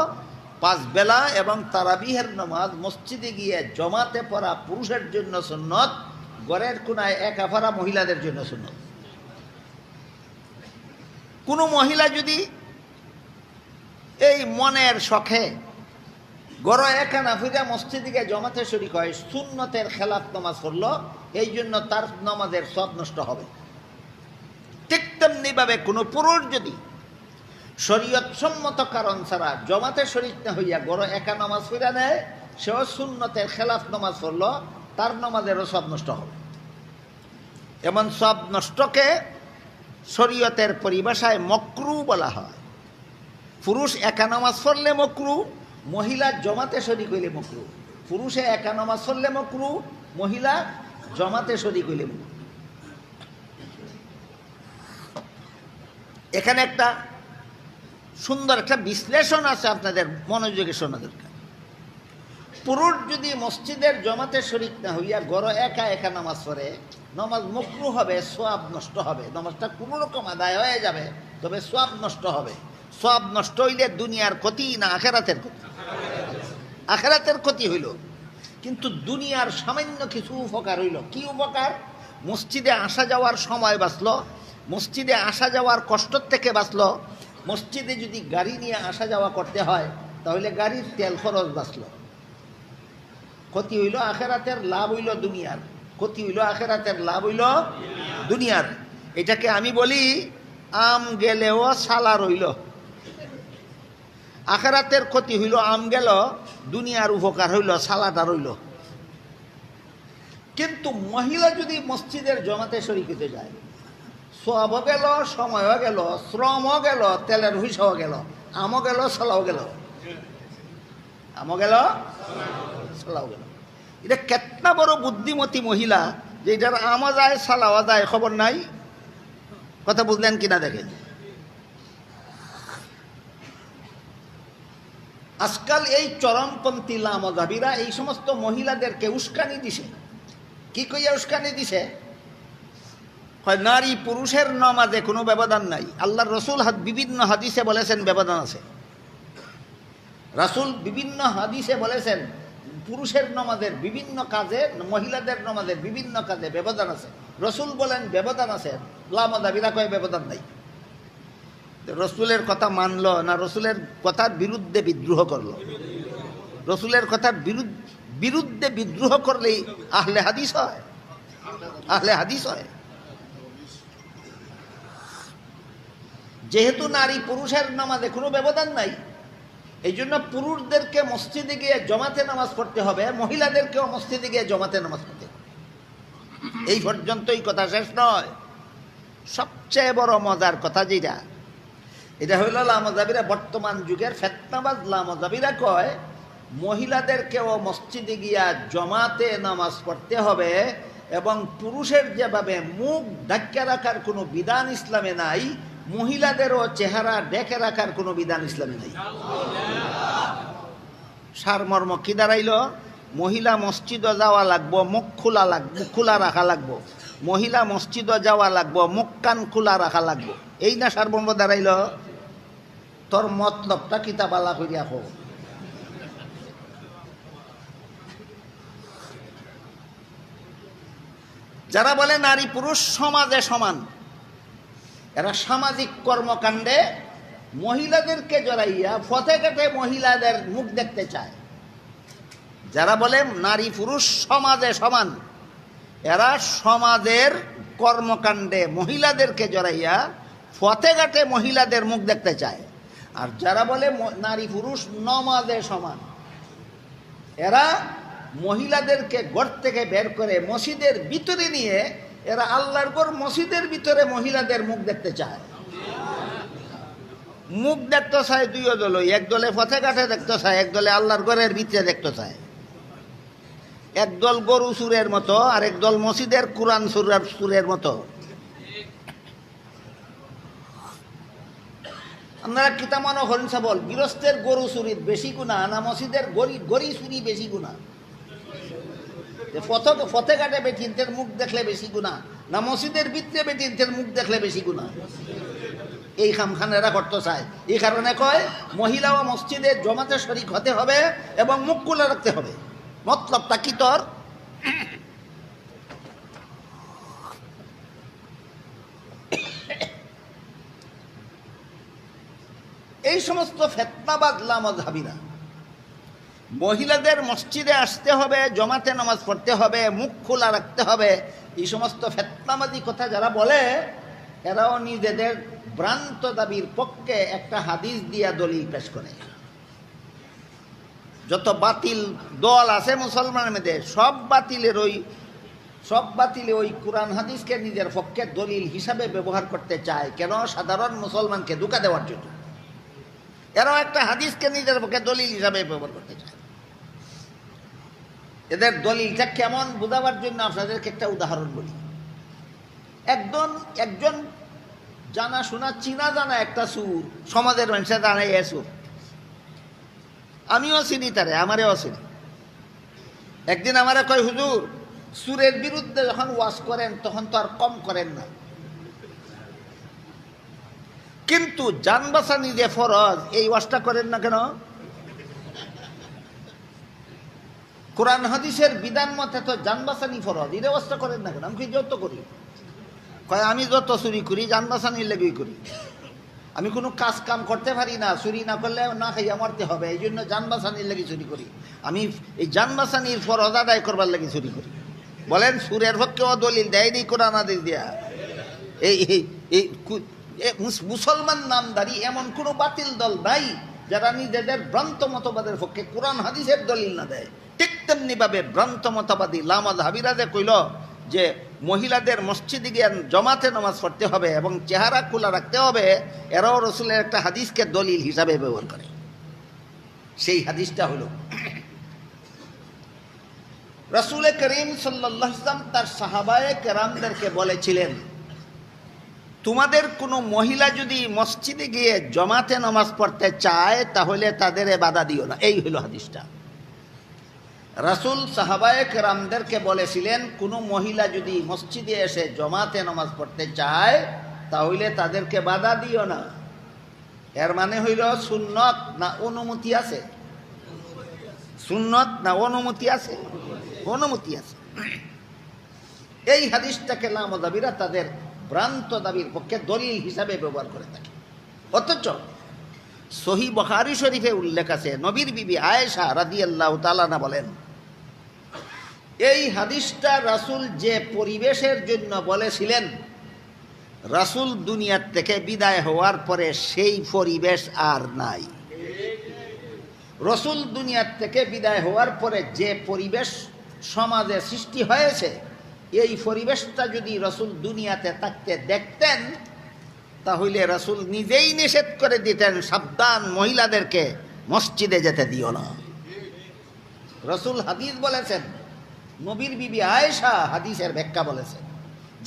5 বেলা এবং তারাবিহের নামাজ মসজিদে গিয়ে জামাতে পড়া পুরুষের জন্য সুন্নত, ঘরের কোনায় একা পড়া মহিলাদের জন্য সুন্নত। কোনো মহিলা যদি এই মনের শখে ঘরে একা না ফিরে মসজিদে গিয়ে জামাতে শরীক হয়, সুন্নতের খেলাফ নামাজ পড়ল, এই জন্য তার নামাজের সব নষ্ট হবে। ঠিক তেমনিভাবে কোনো পুরুষ যদি শরীয়ত সম্মত কারণ ছাড়া জামাতে শরীক না হইয়া ঘরে একা নামাজ পড়া নেয়, সেও সুন্নতের খেলাফ নামাজ পড়ল, তার নামাজেরও সব নষ্ট হবে। এমন সব নষ্টকে শরীয়তের পরিভাষায় মকরু বলা হয়। পুরুষ একা নামাজ পড়লে মকরু, মহিলা জামাতে শরীক হইলে মকরু। পুরুষে একা নামাজ পড়লে মকরু, মহিলা জামাতে শরীক হইলে মকরু। এখানে একটা সুন্দর একটা বিশ্লেষণ আছে, আপনাদের মনোযোগে শোনা দরকার। পুরুষ যদি মসজিদের জামাতে শরীক না হইয়া ঘরে একা একা নামাজ পড়ে, নামাজ মকরু হবে, সওয়াব নষ্ট হবে। নামাজটা কোনো রকম আদায় হয়ে যাবে, তবে সওয়াব নষ্ট হবে। সওয়াব নষ্ট হইলে দুনিয়ার ক্ষতি না আখিরাতের ক্ষতি? আখিরাতের ক্ষতি হইল, কিন্তু দুনিয়ার সামান্য কিছু উপকার হইল। কি উপকার? মসজিদে আসা যাওয়ার সময় বাঁচল, মসজিদে আসা যাওয়ার কষ্ট থেকে বাঁচল। মসজিদে যদি গাড়ি নিয়ে আসা যাওয়া করতে হয়, তাহলে গাড়ির তেল খরচ বাঁচল। ক্ষতি হইল আখিরাতের, লাভ হইল দুনিয়ার। ক্ষতি হইল আখিরাতের, লাভ হইল দুনিয়ার। এটাকে আমি বলি আম গেলেও সালা রইল। আখিরাতের ক্ষতি হইল আম গেল, দুনিয়ার উপকার হইল সালাটা রইল। কিন্তু মহিলা যদি মসজিদের জামাতে শরীক হতে যায়, সওয়াবও গেল, সময়ও গেল, শ্রমও গেল, তেলের হুইসাও গেল, আমও গেল, সালাও গেল। আমও গেল, সালাও গেল। এটা কেতনা বড় বুদ্ধিমতী মহিলা যে এটার আমও যায়, সালাও যায়, খবর নাই। কথা বুঝলেন কিনা দেখেন। আজকাল এই চরমপন্থী লামাযাবিরা এই সমস্ত মহিলাদেরকে উস্কানি দিছে। কি কইয়া উস্কানি দিছে? হয় নারী পুরুষের নামাজে কোনো ব্যবধান নাই। আল্লাহর রসুল বিভিন্ন হাদিসে বলেছেন ব্যবধান আছে। রাসূল বিভিন্ন হাদিসে বলেছেন পুরুষের নামাজের বিভিন্ন কাজে, মহিলাদের নামাজের বিভিন্ন কাজে ব্যবধান আছে। রসুল বলেন ব্যবধান আছে, লামাযাবিরা কয় ব্যবধান নাই। রসুলের কথা মানলো না রসুলের কথার বিরুদ্ধে বিদ্রোহ করলো? রসুলের কথার বিরুদ্ধে বিদ্রোহ করলেই আহলে হাদিস হয়, আহলে হাদিস হয়। যেহেতু নারী পুরুষের নামাজে কোনো ব্যবধান নাই, এই জন্য পুরুষদেরকে মসজিদে গিয়ে জামাতে নামাজ পড়তে হবে, মহিলাদেরকেও মসজিদে গিয়ে জামাতে নামাজ পড়তে হবে। এই পর্যন্তই কথা শেষ নয়। সবচেয়ে বড় মজার কথা যেটা, এটা হইল লামাযাবিরা বর্তমান যুগের ফিতনাবাজ লামাযাবিরা কয় মহিলাদেরকেও মসজিদে গিয়া জামাতে নামাজ পড়তে হবে, এবং পুরুষের যেভাবে মুখ ঢাকা রাখার কোনো বিধান ইসলামে নাই, মহিলাদেরও চেহারা ঢেকে রাখার কোনো বিধান ইসলামে নাই। সারমর্ম কি দাঁড়াইল? মহিলা মসজিদে যাওয়া লাগবো, মুখ খোলা রাখা লাগবো। মহিলা মসজিদে যাওয়া লাগবো, মুখ কান খোলা রাখা লাগবো। এই না সারমর্ম দাঁড়াইল? তোর মতলবটা কিতাবালা করিয়া হোক। যারা বলে নারী পুরুষ সমাজে সমান, এরা সামাজিক কর্মকাণ্ডে মহিলাদেরকে জড়াইয়া পথে ঘাটে মহিলাদের মুখ দেখতে চায়। যারা বলে নারী পুরুষ সমাজে সমান, এরা সমাজের কর্মকাণ্ডে মহিলাদেরকে জড়াইয়া পথে ঘাটে মহিলাদের মুখ দেখতে চায়। আর যারা বলে নারী পুরুষ নমাজে সমান, এরা মহিলাদেরকে ঘর থেকে বের করে মসজিদের ভিতরে নিয়ে এরা আল্লাহর ঘর মসজিদের ভিতরে মহিলাদের মুখ দেখতে চায়। মুখ দেখতে চায় দুইও দল, এক দলে পথে ঘাটে দেখতে চায়, এক দলে আল্লাহর ঘরের ভিতরে দেখতে চায়। একদল গরু সুরের মতো আর একদল মসজিদের কোরআন সুরের মতো। আপনারা কিতা মনে করেন বল, গৃহস্থের গরু চুরির বেশি গুণা না মসজিদের গড়ি চুরি বেশি গুণা? পথে ঘাটে বেটিনদের মুখ দেখলে বেশি গুণা না মসজিদের ভিতরে বেটিনদের মুখ দেখলে বেশি গুণা? এই খামখানেরা করতে চায়। এই কারণে কয় মহিলা ও মসজিদে জমাতে শরীক হতে হবে এবং মুখ খুলে রাখতে হবে। মতলবটা কি তোর? এই সমস্ত ফিতনাবাদ লামাযহাবিরা মহিলাদের মসজিদে আসতে হবে, জমাতে নামাজ পড়তে হবে, মুখ খোলা রাখতে হবে, এই সমস্ত ফিতনাবাদী কথা যারা বলে এরাও নিজেদের ভ্রান্ত দাবির পক্ষে একটা হাদিস দিয়া দলিল পেশ করে। যত বাতিল দল আছে মুসলমানের মধ্যে সব বাতিলে ওই কোরআন হাদিসকে নিজের পক্ষে দলিল হিসাবে ব্যবহার করতে চায়। কেন? সাধারণ মুসলমানকে ধোঁকা দেওয়ার জন্য। এরাও একটা হাদিসকে নিজের পক্ষে দলিল হিসাবে ব্যবহার করতে চায়। এদের দলিলটা কেমন বোঝাবার জন্য আপনাদেরকে একটা উদাহরণ বলি। একজন জানা শোনা চিনা জানা একটা সুর, সমাজের মানুষের জানে এ সুর, আমিও চিনি তারে, আমারেও চিনি। একদিন আমারে কয়, হুজুর সুরের বিরুদ্ধে যখন ওয়াজ করেন তখন তো আর কম করেন না, কিন্তু জান বাঁচানি যে ফরজ এই ওয়াজটা করেন না কেন? কোরআন হাদিসের বিধান মতে তো জান বাঁচানি ফরজ, এই ওয়াজটা করেন না কেন? আমি কি যত করি? কয় আমি যত চুরি করি জান বাঁচানির লেগেই করি, আমি কোনো কাজ কাম করতে পারি না, চুরি না করলে না খাইয়া মরতে হবে, এই জন্য জান বাঁচানির লেগে চুরি করি। আমি এই জান বাঁচানির ফরজ আদায় করবার লেগে চুরি করি। বলেন সুরের পক্ষেও দলিল দেয়নি কোরআন হাদিস দিয়া? এই মুসলমান নামদারি এমন কোনো বাতিল দল নাই যারা নিজেদের ভ্রান্ত মতবাদের পক্ষে কোরআন হাদিসের দলিল না দেয়। ঠিক তেমনি ভাবে ভ্রান্ত মতবাদী লামাযহাবিরা যে কইল যে মহিলাদের মসজিদে গিয়ে জমাতে নামাজ পড়তে হবে এবং চেহারা খোলা রাখতে হবে, এরাও রসুলের একটা হাদিসকে দলিল হিসাবে ব্যবহার করে। সেই হাদিসটা হলো রাসূল করিম সাল্লাল্লাহু আলাইহি ওয়াসাল্লাম তার সাহাবায়ে কেরামদেরকে বলেছিলেন, তোমাদের কোনো মহিলা যদি মসজিদে গিয়ে জমাতে নামাজ পড়তে চায় তাহলে তাদের বাধা দিও না। এই হলো হাদিসটা। রাসূল সাহাবায়ে কেরামদেরকে বলেছিলেন, কোনো মহিলা যদি মসজিদে এসে জমাতে নামাজ পড়তে চায় তাহলে তাদেরকে বাধা দিও না। এর মানে হইল সুন্নত না অনুমতি আছে? সুন্নত না অনুমতি আছে? অনুমতি আছে। এই হাদিসটাকে লামাযহাবিরা তাদের ভ্রান্ত দাবির পক্ষে দলিল হিসাবে ব্যবহার করে থাকে। অথচ সহিহ বুখারী শরীফে উল্লেখ আছে, নবীর বিবি আয়েশা রাদিয়াল্লাহু তাআলা না বলেন, এই হাদিসটা রাসূল যে পরিবেশের জন্য বলেছিলেন, রাসূল দুনিয়ার থেকে বিদায় হওয়ার পরে সেই পরিবেশ আর নাই। রাসূল দুনিয়ার থেকে বিদায় হওয়ার পরে যে পরিবেশ সমাজে সৃষ্টি হয়েছে, এই পরিবেশটা যদি রাসূল দুনিয়াতে থাকতে দেখতেন তাহলে রাসূল নিজেই নিষেধ করে দিতেন, সাবধান মহিলাদেরকে মসজিদে যেতে দিও না। রাসূল হাদিস বলেছেন, নবীর বিবি আয়েশা হাদিসের ব্যাখ্যা বলেছেন,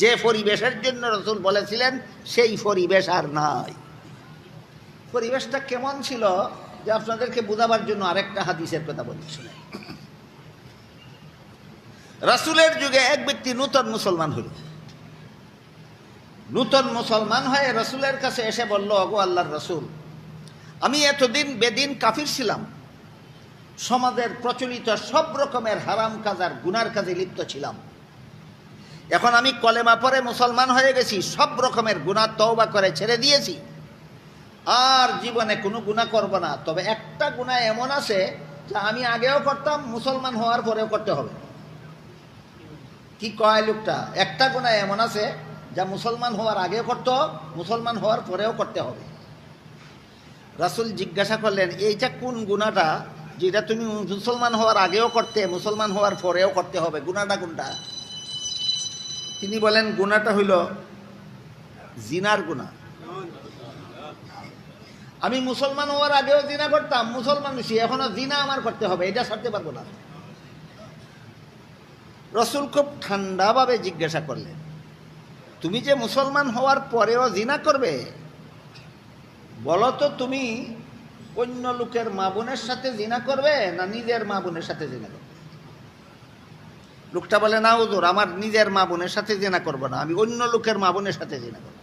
যে পরিবেশের জন্য রাসূল বলেছিলেন সেই পরিবেশ আর নাই। পরিবেশটা কেমন ছিল যে আপনাদেরকে বোঝাবার জন্য আরেকটা হাদিসের কথা বলছি। রাসূলের যুগে এক ব্যক্তি নূতন মুসলমান হল। নূতন মুসলমান হয়ে রাসূলের কাছে এসে বলল, ওগো আল্লাহর রাসূল, আমি এতদিন বেদিন কাফির ছিলাম, সমাজের প্রচলিত সব রকমের হারাম কাজ আর গুনার কাজে লিপ্ত ছিলাম। এখন আমি কলেমা পড়ে মুসলমান হয়ে গেছি, সব রকমের গুনাহ তওবা করে ছেড়ে দিয়েছি, আর জীবনে কোনো গুনাহ করব না। তবে একটা গুনাহ এমন আছে যা আমি আগেও করতাম, মুসলমান হওয়ার পরেও করতে হবে। কি কয় লোকটা? একটা গুনাহ এমন আছে যা মুসলমান হওয়ার আগেও করতো, মুসলমান হওয়ার পরেও করতে হবে। রাসূল জিজ্ঞাসা করলেন, এইটা কোন গুনাহটা যেটা তুমি মুসলমান হওয়ার আগেও করতে, মুসলমান হওয়ার পরেও করতে হবে? গুনাহটা কোনটা? তিনি বলেন, গুনাহটা হইল জিনার গুনাহ। আমি মুসলমান হওয়ার আগেও জিনা করতাম, মুসলমান হইছি, এখনো জিনা আমার করতে হবে, এটা ছাড়তে পারবো না। রসুল খুব ঠান্ডাভাবে জিজ্ঞাসা করলেন, তুমি যে মুসলমান হওয়ার পরেও জিনা করবে, বলো তো তুমি অন্য লোকের মা বোনের সাথে জিনা করবে না নিজের মা বোনের সাথে জিনা করবে? লোকটা বলে, না হুজুর, আমার নিজের মা বোনের সাথে জিনা করবো না, আমি অন্য লোকের মা বোনের সাথে জিনা করবো।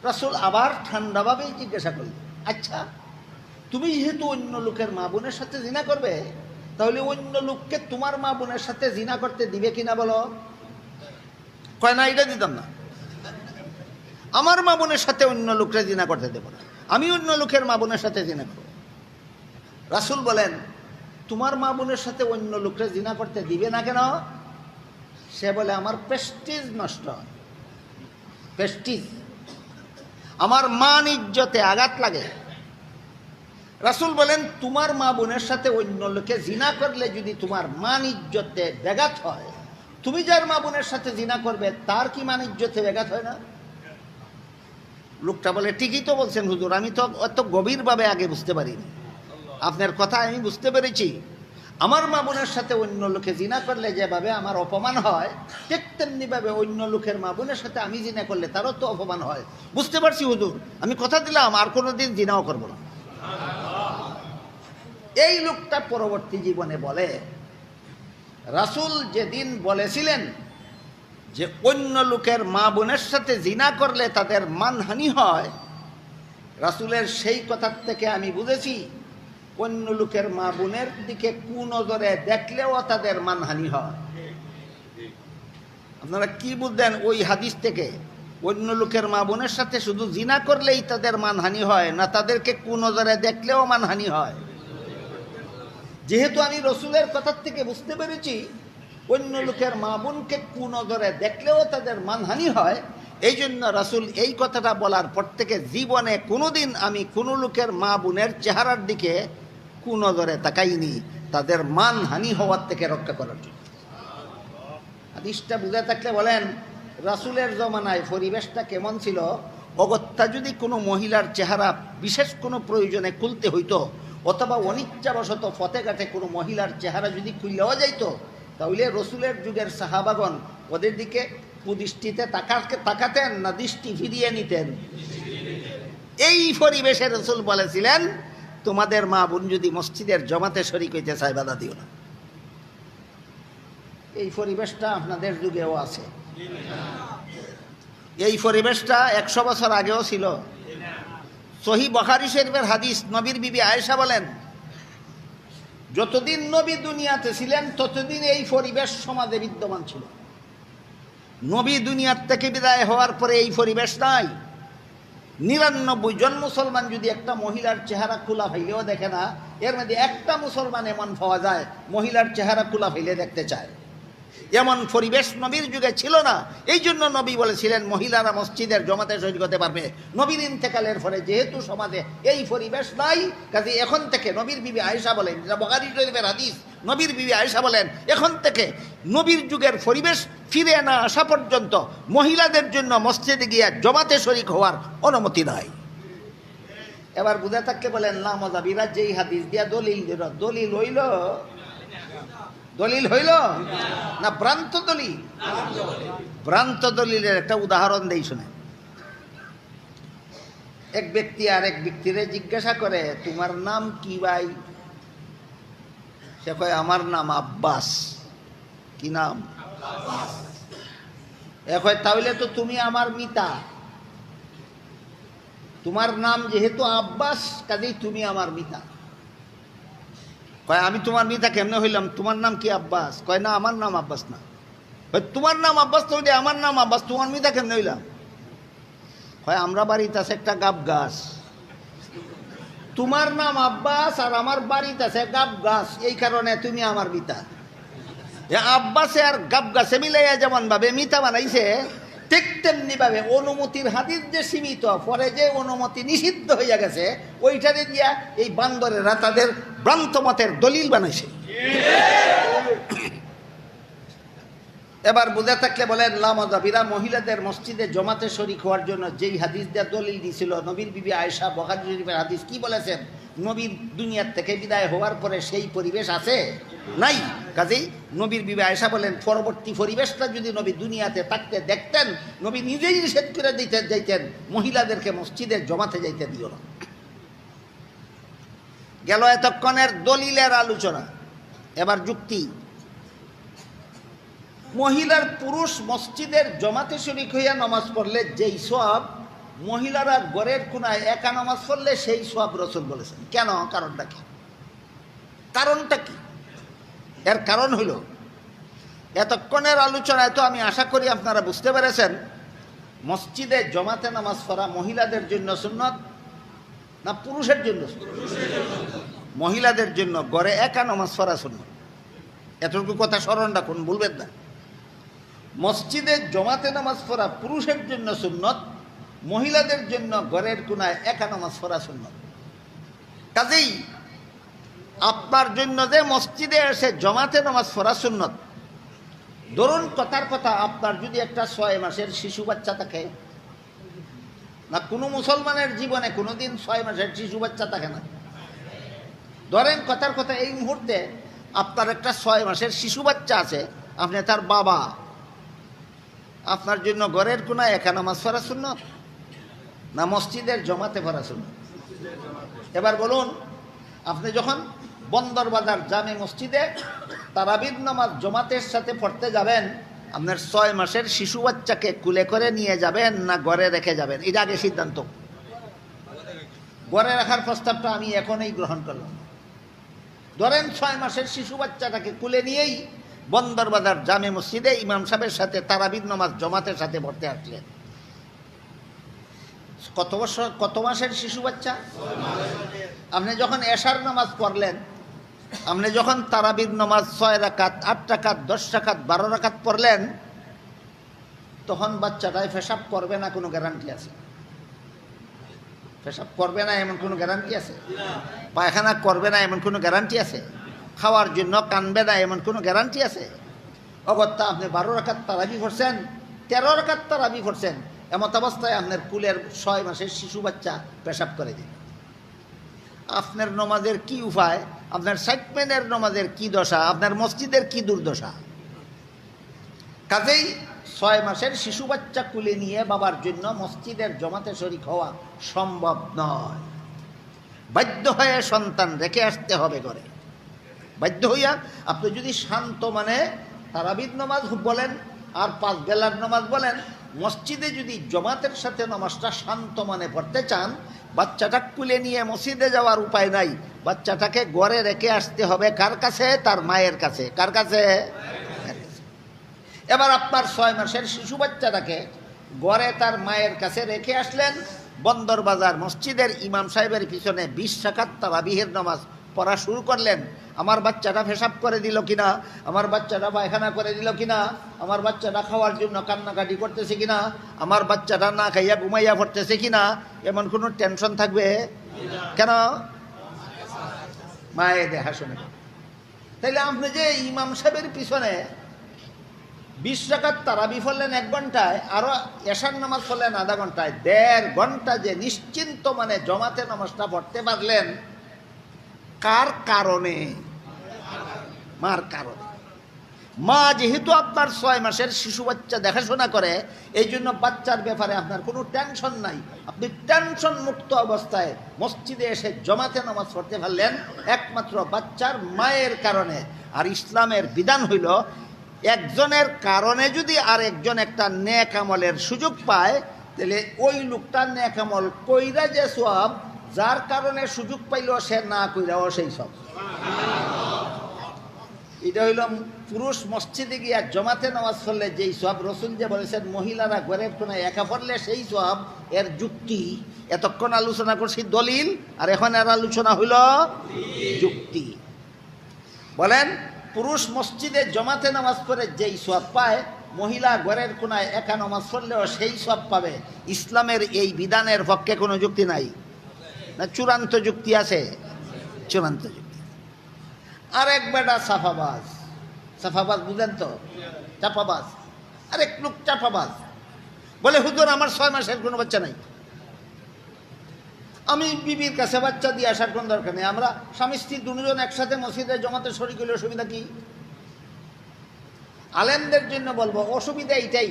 রাসূল আবার ঠান্ডাভাবেই জিজ্ঞাসা করলেন, আচ্ছা তুমি যেহেতু অন্য লোকের মা বোনের সাথে জিনা করবে, তাহলে অন্য লোককে তোমার মা বোনের সাথে জিনা করতে দিবে কিনা বলো? কয় না, এটা দিতাম না, আমার মা বোনের সাথে অন্য লোকরা জিনা করতে দেব না, আমি অন্য লোকের মা বোনের সাথে জিনা করব। রাসূল বলেন, তোমার মা বোনের সাথে অন্য লোকরা জিনা করতে দিবে না কেন? সে বলে, আমার প্রেস্টিজ নষ্ট হয়, প্রেস্টিজ, আমার মান ইজ্জতে আঘাত লাগে। রাসূল বলেন, তোমার মা বোনের সাথে অন্য লোকে জিনা করলে যদি তোমার মান ইজ্জতে ব্যাঘাত হয়, তুমি যার মা বোনের সাথে জিনা করবে তার কি মান ইজ্জতে ব্যাঘাত হয় না? লোকটা বলে, ঠিকই তো বলছেন হুজুর, আমি তো অত গভীরভাবে আগে বুঝতে পারিনি, আপনার কথা আমি বুঝতে পেরেছি। আমার মা বোনের সাথে অন্য লোকে জিনা করলে যেভাবে আমার অপমান হয়, ঠিক তেমনিভাবে অন্য লোকের মা বোনের সাথে আমি জিনা করলে তারও তো অপমান হয়। বুঝতে পারছি হুজুর, আমি কথা দিলাম আর কোনোদিন জিনাও করবো না। এই লোকটা পরবর্তী জীবনে বলে, রাসূল যেদিন বলেছিলেন যে অন্য লোকের মা বোনের সাথে জিনা করলে তাদের মানহানি হয়, রাসূলের সেই কথার থেকে আমি বুঝেছি অন্য লোকের মা বোনের দিকে কুনজরে দেখলেও তাদের মানহানি হয়। আপনারা কি বুঝলেন ওই হাদিস থেকে? অন্য লোকের মা বোনের সাথে শুধু জিনা করলেই তাদের মানহানি হয় না, তাদেরকে কুনজরে দেখলেও মানহানি হয়? যেহেতু আমি রসুলের কথার থেকে বুঝতে পেরেছি অন্য লোকের মা বোনকে কুনজরে দেখলেও তাদের মানহানি হয়, এই জন্য রাসূল এই কথাটা বলার পর থেকে জীবনে কোনোদিন আমি কোনো লোকের মা বোনের চেহারার দিকে কুনজরে তাকাইনি, তাদের মানহানি হওয়ার থেকে রক্ষা করার জন্য। হাদিসটা বুঝে থাকলে বলেন, রাসূলের জমানায় পরিবেশটা কেমন ছিল? অগত্যা যদি কোনো মহিলার চেহারা বিশেষ কোনো প্রয়োজনে খুলতে হইতো, অথবা অনিচ্ছাবশত ফতেঘাটে কোনো মহিলার চেহারা যদি খুললেও যাইতো, তাহলে রসুলের যুগের সাহাবাগণ ওদের দিকে কুদৃষ্টিতে তাকাতেন না দৃষ্টি ফিরিয়ে নিতেন? এই পরিবেশে রসুল বলেছিলেন, তোমাদের মা বোন যদি মসজিদের জমাতে শরীক হইতে চায়, বাধা দিও না। এই পরিবেশটা আপনাদের যুগেও আছে, এই পরিবেশটা 100 বছর আগেও ছিল। সহিহ বুখারী শরীফের হাদিস, নবীর বিবি আয়েশা বলেন, যতদিন নবী দুনিয়াতে ছিলেন ততদিন এই পরিবেশ সমাজে বিদ্যমান ছিল। নবী দুনিয়ার থেকে বিদায় হওয়ার পরে এই পরিবেশ নাই। 99 জন মুসলমান যদি একটা মহিলার চেহারা খোলা ফাইলেও দেখে না, এর মধ্যে একটা মুসলমান এমন পাওয়া যায় মহিলার চেহারা খোলা ফাইলে দেখতে চায়। এমন পরিবেশ নবীর যুগে ছিল না। এই জন্য নবী বলেছিলেন মহিলারা মসজিদের জমাতে শরীক হতে পারবে। নবীর ইন্তেকালের পরে যেহেতু সমাজে এই পরিবেশ নাই, কাজে এখন থেকে নবীর বিবি আয়েশা বলেন, যেটা বুখারী শরীফের হাদিস, নবীর বিবি আয়েশা বলেন, এখন থেকে নবীর যুগের পরিবেশ ফিরে না আসা পর্যন্ত মহিলাদের জন্য মসজিদে গিয়ে জমাতে শরীক হওয়ার অনুমতি নাই। এবার বুঝে থাকলে বলেন, না মজা বিরাজ যেই হাদিস দিয়া দলিল হইল, দলিল হইল না ভ্রান্ত দলিল? ভ্রান্ত দলিলের একটা উদাহরণ দেই শুনে। এক ব্যক্তি আর এক ব্যক্তিরে জিজ্ঞাসা করে, তোমার নাম কি ভাই? সে কয়, আমার নাম আব্বাস। কি নাম? এ কয়, তাহলে তো তুমি আমার মিতা। তোমার নাম যেহেতু আব্বাস, কাজেই তুমি আমার মিতা। কয়, আমি তোমার মিতা কেমনে হইলাম? তোমার নাম কি আব্বাস? কয়, না, আমার নাম আব্বাস না। তোমার নাম আব্বাস তো আমার নাম আব্বাস, তোমার মিতা কেমনে হইলাম? কয়, আমরা বাড়িতে আছে একটা গাব গাছ, তোমার নাম আব্বাস আর আমার বাড়িতে আছে গাব গাছ, এই কারণে তুমি আমার মিতা। আব্বাসে আর গাব গাছে মিলাইয়া যেমন ভাবে মিতা বানাইছে, ঠিক তেমনি ভাবে অনুমতির হাদিস যে সীমিত, পরে যে অনুমতি নিষিদ্ধ হইয়া গেছে, ওইটারে দিয়া এই বান্দরেরা তাদের ভ্রান্ত মতের দলিল বানাইছে। এবার বুঝে থাকলে বলেন লামাজাবিরা মহিলাদের মসজিদে জমাতে শরীক হওয়ার জন্য যেই হাদিস দেওয়া দলিল দিয়েছিল নবীর বিবি আয়েশা, বুখারী শরীফের হাদিস কি বলেছেন? নবীর দুনিয়ার থেকে বিদায় হওয়ার পরে সেই পরিবেশ আছে নাই। কাজেই নবীর বিবি আয়েশা বলেন পরবর্তী পরিবেশটা যদি নবী দুনিয়াতে থাকতে দেখতেন, নবী নিজেই নিষেধ করে দিতে যাইতেন মহিলাদেরকে মসজিদে জমাতে যাইতে দিও না। গেল এতক্ষণের দলিলের আলোচনা। এবার যুক্তি। মহিলার পুরুষ মসজিদের জমাতে শরীক হইয়া নামাজ পড়লে যেই সওয়াব, মহিলারা ঘরের কোনায় একা নামাজ পড়লে সেই সওয়াব রাসূল বলেছেন। কেন? কারণটা কি? কারণটা কি? এর কারণ হইল এতক্ষণের আলোচনায় তো আমি আশা করি আপনারা বুঝতে পেরেছেন মসজিদে জমাতে নামাজ পড়া মহিলাদের জন্য সুন্নত না পুরুষের জন্য? মহিলাদের জন্য ঘরে একা নামাজ পড়া সুন্নত। এতটুকু কথা স্মরণ রাখুন, ভুলবেন না। মসজিদে জমাতে নামাজ পড়া পুরুষের জন্য সুন্নত, মহিলাদের জন্য ঘরের কোনায় একা নামাজ পড়া সুন্নত। কাজেই আপনার জন্য যে মসজিদে এসে জমাতে নামাজ পড়া সুন্নত, ধরুন কথার কথা আপনার যদি একটা 6 মাসের শিশু বাচ্চা থাকে, না কোনো মুসলমানের জীবনে কোনোদিন 6 মাসের শিশু বাচ্চা থাকে না। ধরেন কথার কথা এই মুহূর্তে আপনার একটা 6 মাসের শিশু বাচ্চা আছে, আপনি তার বাবা, আপনার জন্য ঘরের কোনায় একা নামাজ পড়া সুন্নত না মসজিদের জমাতে পড়া সুন্নত? এবার বলুন, আপনি যখন বন্দরবাজার জামে মসজিদে তারাবির নামাজ জমাতের সাথে পড়তে যাবেন, আপনার 6 মাসের শিশু বাচ্চাকে কুলে করে নিয়ে যাবেন না ঘরে রেখে যাবেন? এটা আগে সিদ্ধান্ত। ঘরে রাখার প্রস্তাবটা আমি এখনই গ্রহণ করলাম। ধরেন 6 মাসের শিশু বাচ্চাটাকে কুলে নিয়েই বন্দরবাজার জামে মসজিদে ইমাম সাহেবের সাথে তারাবির নামাজ জমাতের সাথে পড়তে আসলেন। কত মাসের শিশু বাচ্চা? আপনি যখন এশার নামাজ পড়লেন, আপনি যখন তারাবির নামাজ 6 রাকাত, 8 রাকাত, 10 রাকাত, 12 রাকাত পড়লেন, তখন বাচ্চাটাই পেশাব করবে না কোনো গ্যারান্টি আছে? পেশাব করবে না এমন কোনো গ্যারান্টি আছে? পায়খানা করবে না এমন কোনো গ্যারান্টি আছে? খাওয়ার জন্য কানবে না এমন কোনো গ্যারান্টি আছে? অগত্যা আপনি 12 রাকাত তারাবি পড়ছেন, 13 রাকাত তারাবি পড়ছেন, এমত অবস্থায় আপনার কুলের 6 মাসের শিশু বাচ্চা পেশাব করে দিন। আপনার নমাজের কি উপায়? আপনার সাইটম্যানের নমাজের কি দশা? আপনার মসজিদের কি দুর্দশা? কাজেই 6 মাসের শিশু বাচ্চা কুলে নিয়ে বাবার জন্য মসজিদের জমাতে শরীক হওয়া সম্ভব নয়। বাধ্য হয়ে সন্তান রেখে আসতে হবে ঘরে। বাধ্য হইয়া আপনি যদি শান্ত মানে তারাবির নামাজ বলেন আর 5 বেলার নামাজ বলেন, মসজিদে যদি জমাতের সাথে নামাজটা শান্ত মানে পড়তে চান, বাচ্চাটা কুলে নিয়ে মসজিদে যাওয়ার উপায় নাই, বাচ্চাটাকে ঘরে রেখে আসতে হবে। কার কাছে? তার মায়ের কাছে। কার কাছে? এবার আপনার 6 মাসের শিশু বাচ্চাটাকে ঘরে তার মায়ের কাছে রেখে আসলেন, বন্দরবাজার মসজিদের ইমাম সাহেবের পিছনে 20 রাকাত তারাবিহের নামাজ পড়া শুরু করলেন। আমার বাচ্চাটা পেশাব করে দিল কিনা, আমার বাচ্চাটা পায়খানা করে দিল কিনা, আমার বাচ্চাটা খাওয়ার জন্য কান্নাকাটি করতেছে কিনা, আমার বাচ্চাটা না খাইয়া ঘুমাইয়া পড়তেছে কিনা, এমন কোনো টেনশন থাকবে? কেন? মায়ের দেখাশোনা। তাইলে আপনি যে ইমাম সাহেবের পিছনে 20 রাকাত তারাবি পড়লেন 1 ঘন্টায়, আরো এশার নামাজ পড়লেন আধা ঘন্টায়, 1.5 ঘন্টা যে নিশ্চিন্ত মানে জমাতে নামাজটা পড়তে পারলেন, কার কারণে? মার কারণে। মা যেহেতু আপনার 6 মাসের শিশু বাচ্চা দেখাশোনা করে, এই জন্য বাচ্চার ব্যাপারে আপনার কোনো টেনশন নাই। আপনি টেনশন মুক্ত অবস্থায় মসজিদে এসে জমাতে নামাজ পড়তে পারলেন একমাত্র বাচ্চার মায়ের কারণে। আর ইসলামের বিধান হইল, একজনের কারণে যদি আর একজন একটা নেক আমলের সুযোগ পায়, তাহলে ওই লোকটা নেক আমল কইরা যে সওয়াব, যার কারণে সুযোগ পাইল সে না কইরাও সেই সব। এটা হইল পুরুষ মসজিদে গিয়া জমাতে নামাজ পড়লে যেই সওয়াব, রসুল যে বলেছেন মহিলারা ঘরের কোনায় একা পড়লে সেই সওয়াব, এর যুক্তি। এতক্ষণ আলোচনা করছি দলিল, আর এখন এর আলোচনা হইল যুক্তি। বলেন, পুরুষ মসজিদে জমাতে নামাজ পড়ে যেই সওয়াব পায়, মহিলা ঘরের কোনায় একা নামাজ পড়লেও সেই সওয়াব পাবে। ইসলামের এই বিধানের পক্ষে কোনো যুক্তি নাই না চূড়ান্ত যুক্তি আছে? চূড়ান্ত যুক্তি। আরেক বেটা সাফাবাজ, সাফাবাজ বুঝেন তো, চাপাবাজ, আরেক লোক চাপাবাজ। বলে হুজুর আমার 6 মাসের কোনো বাচ্চা নাই, আমি বিবির কাছে বাচ্চা দিয়ে আসার কোন দরকার নেই, আমরা স্বামী স্ত্রী দুজন একসাথে মসজিদে জমাতে শরীক হলে অসুবিধা কি? আলেমদের জন্য বলবো অসুবিধা এইটাই,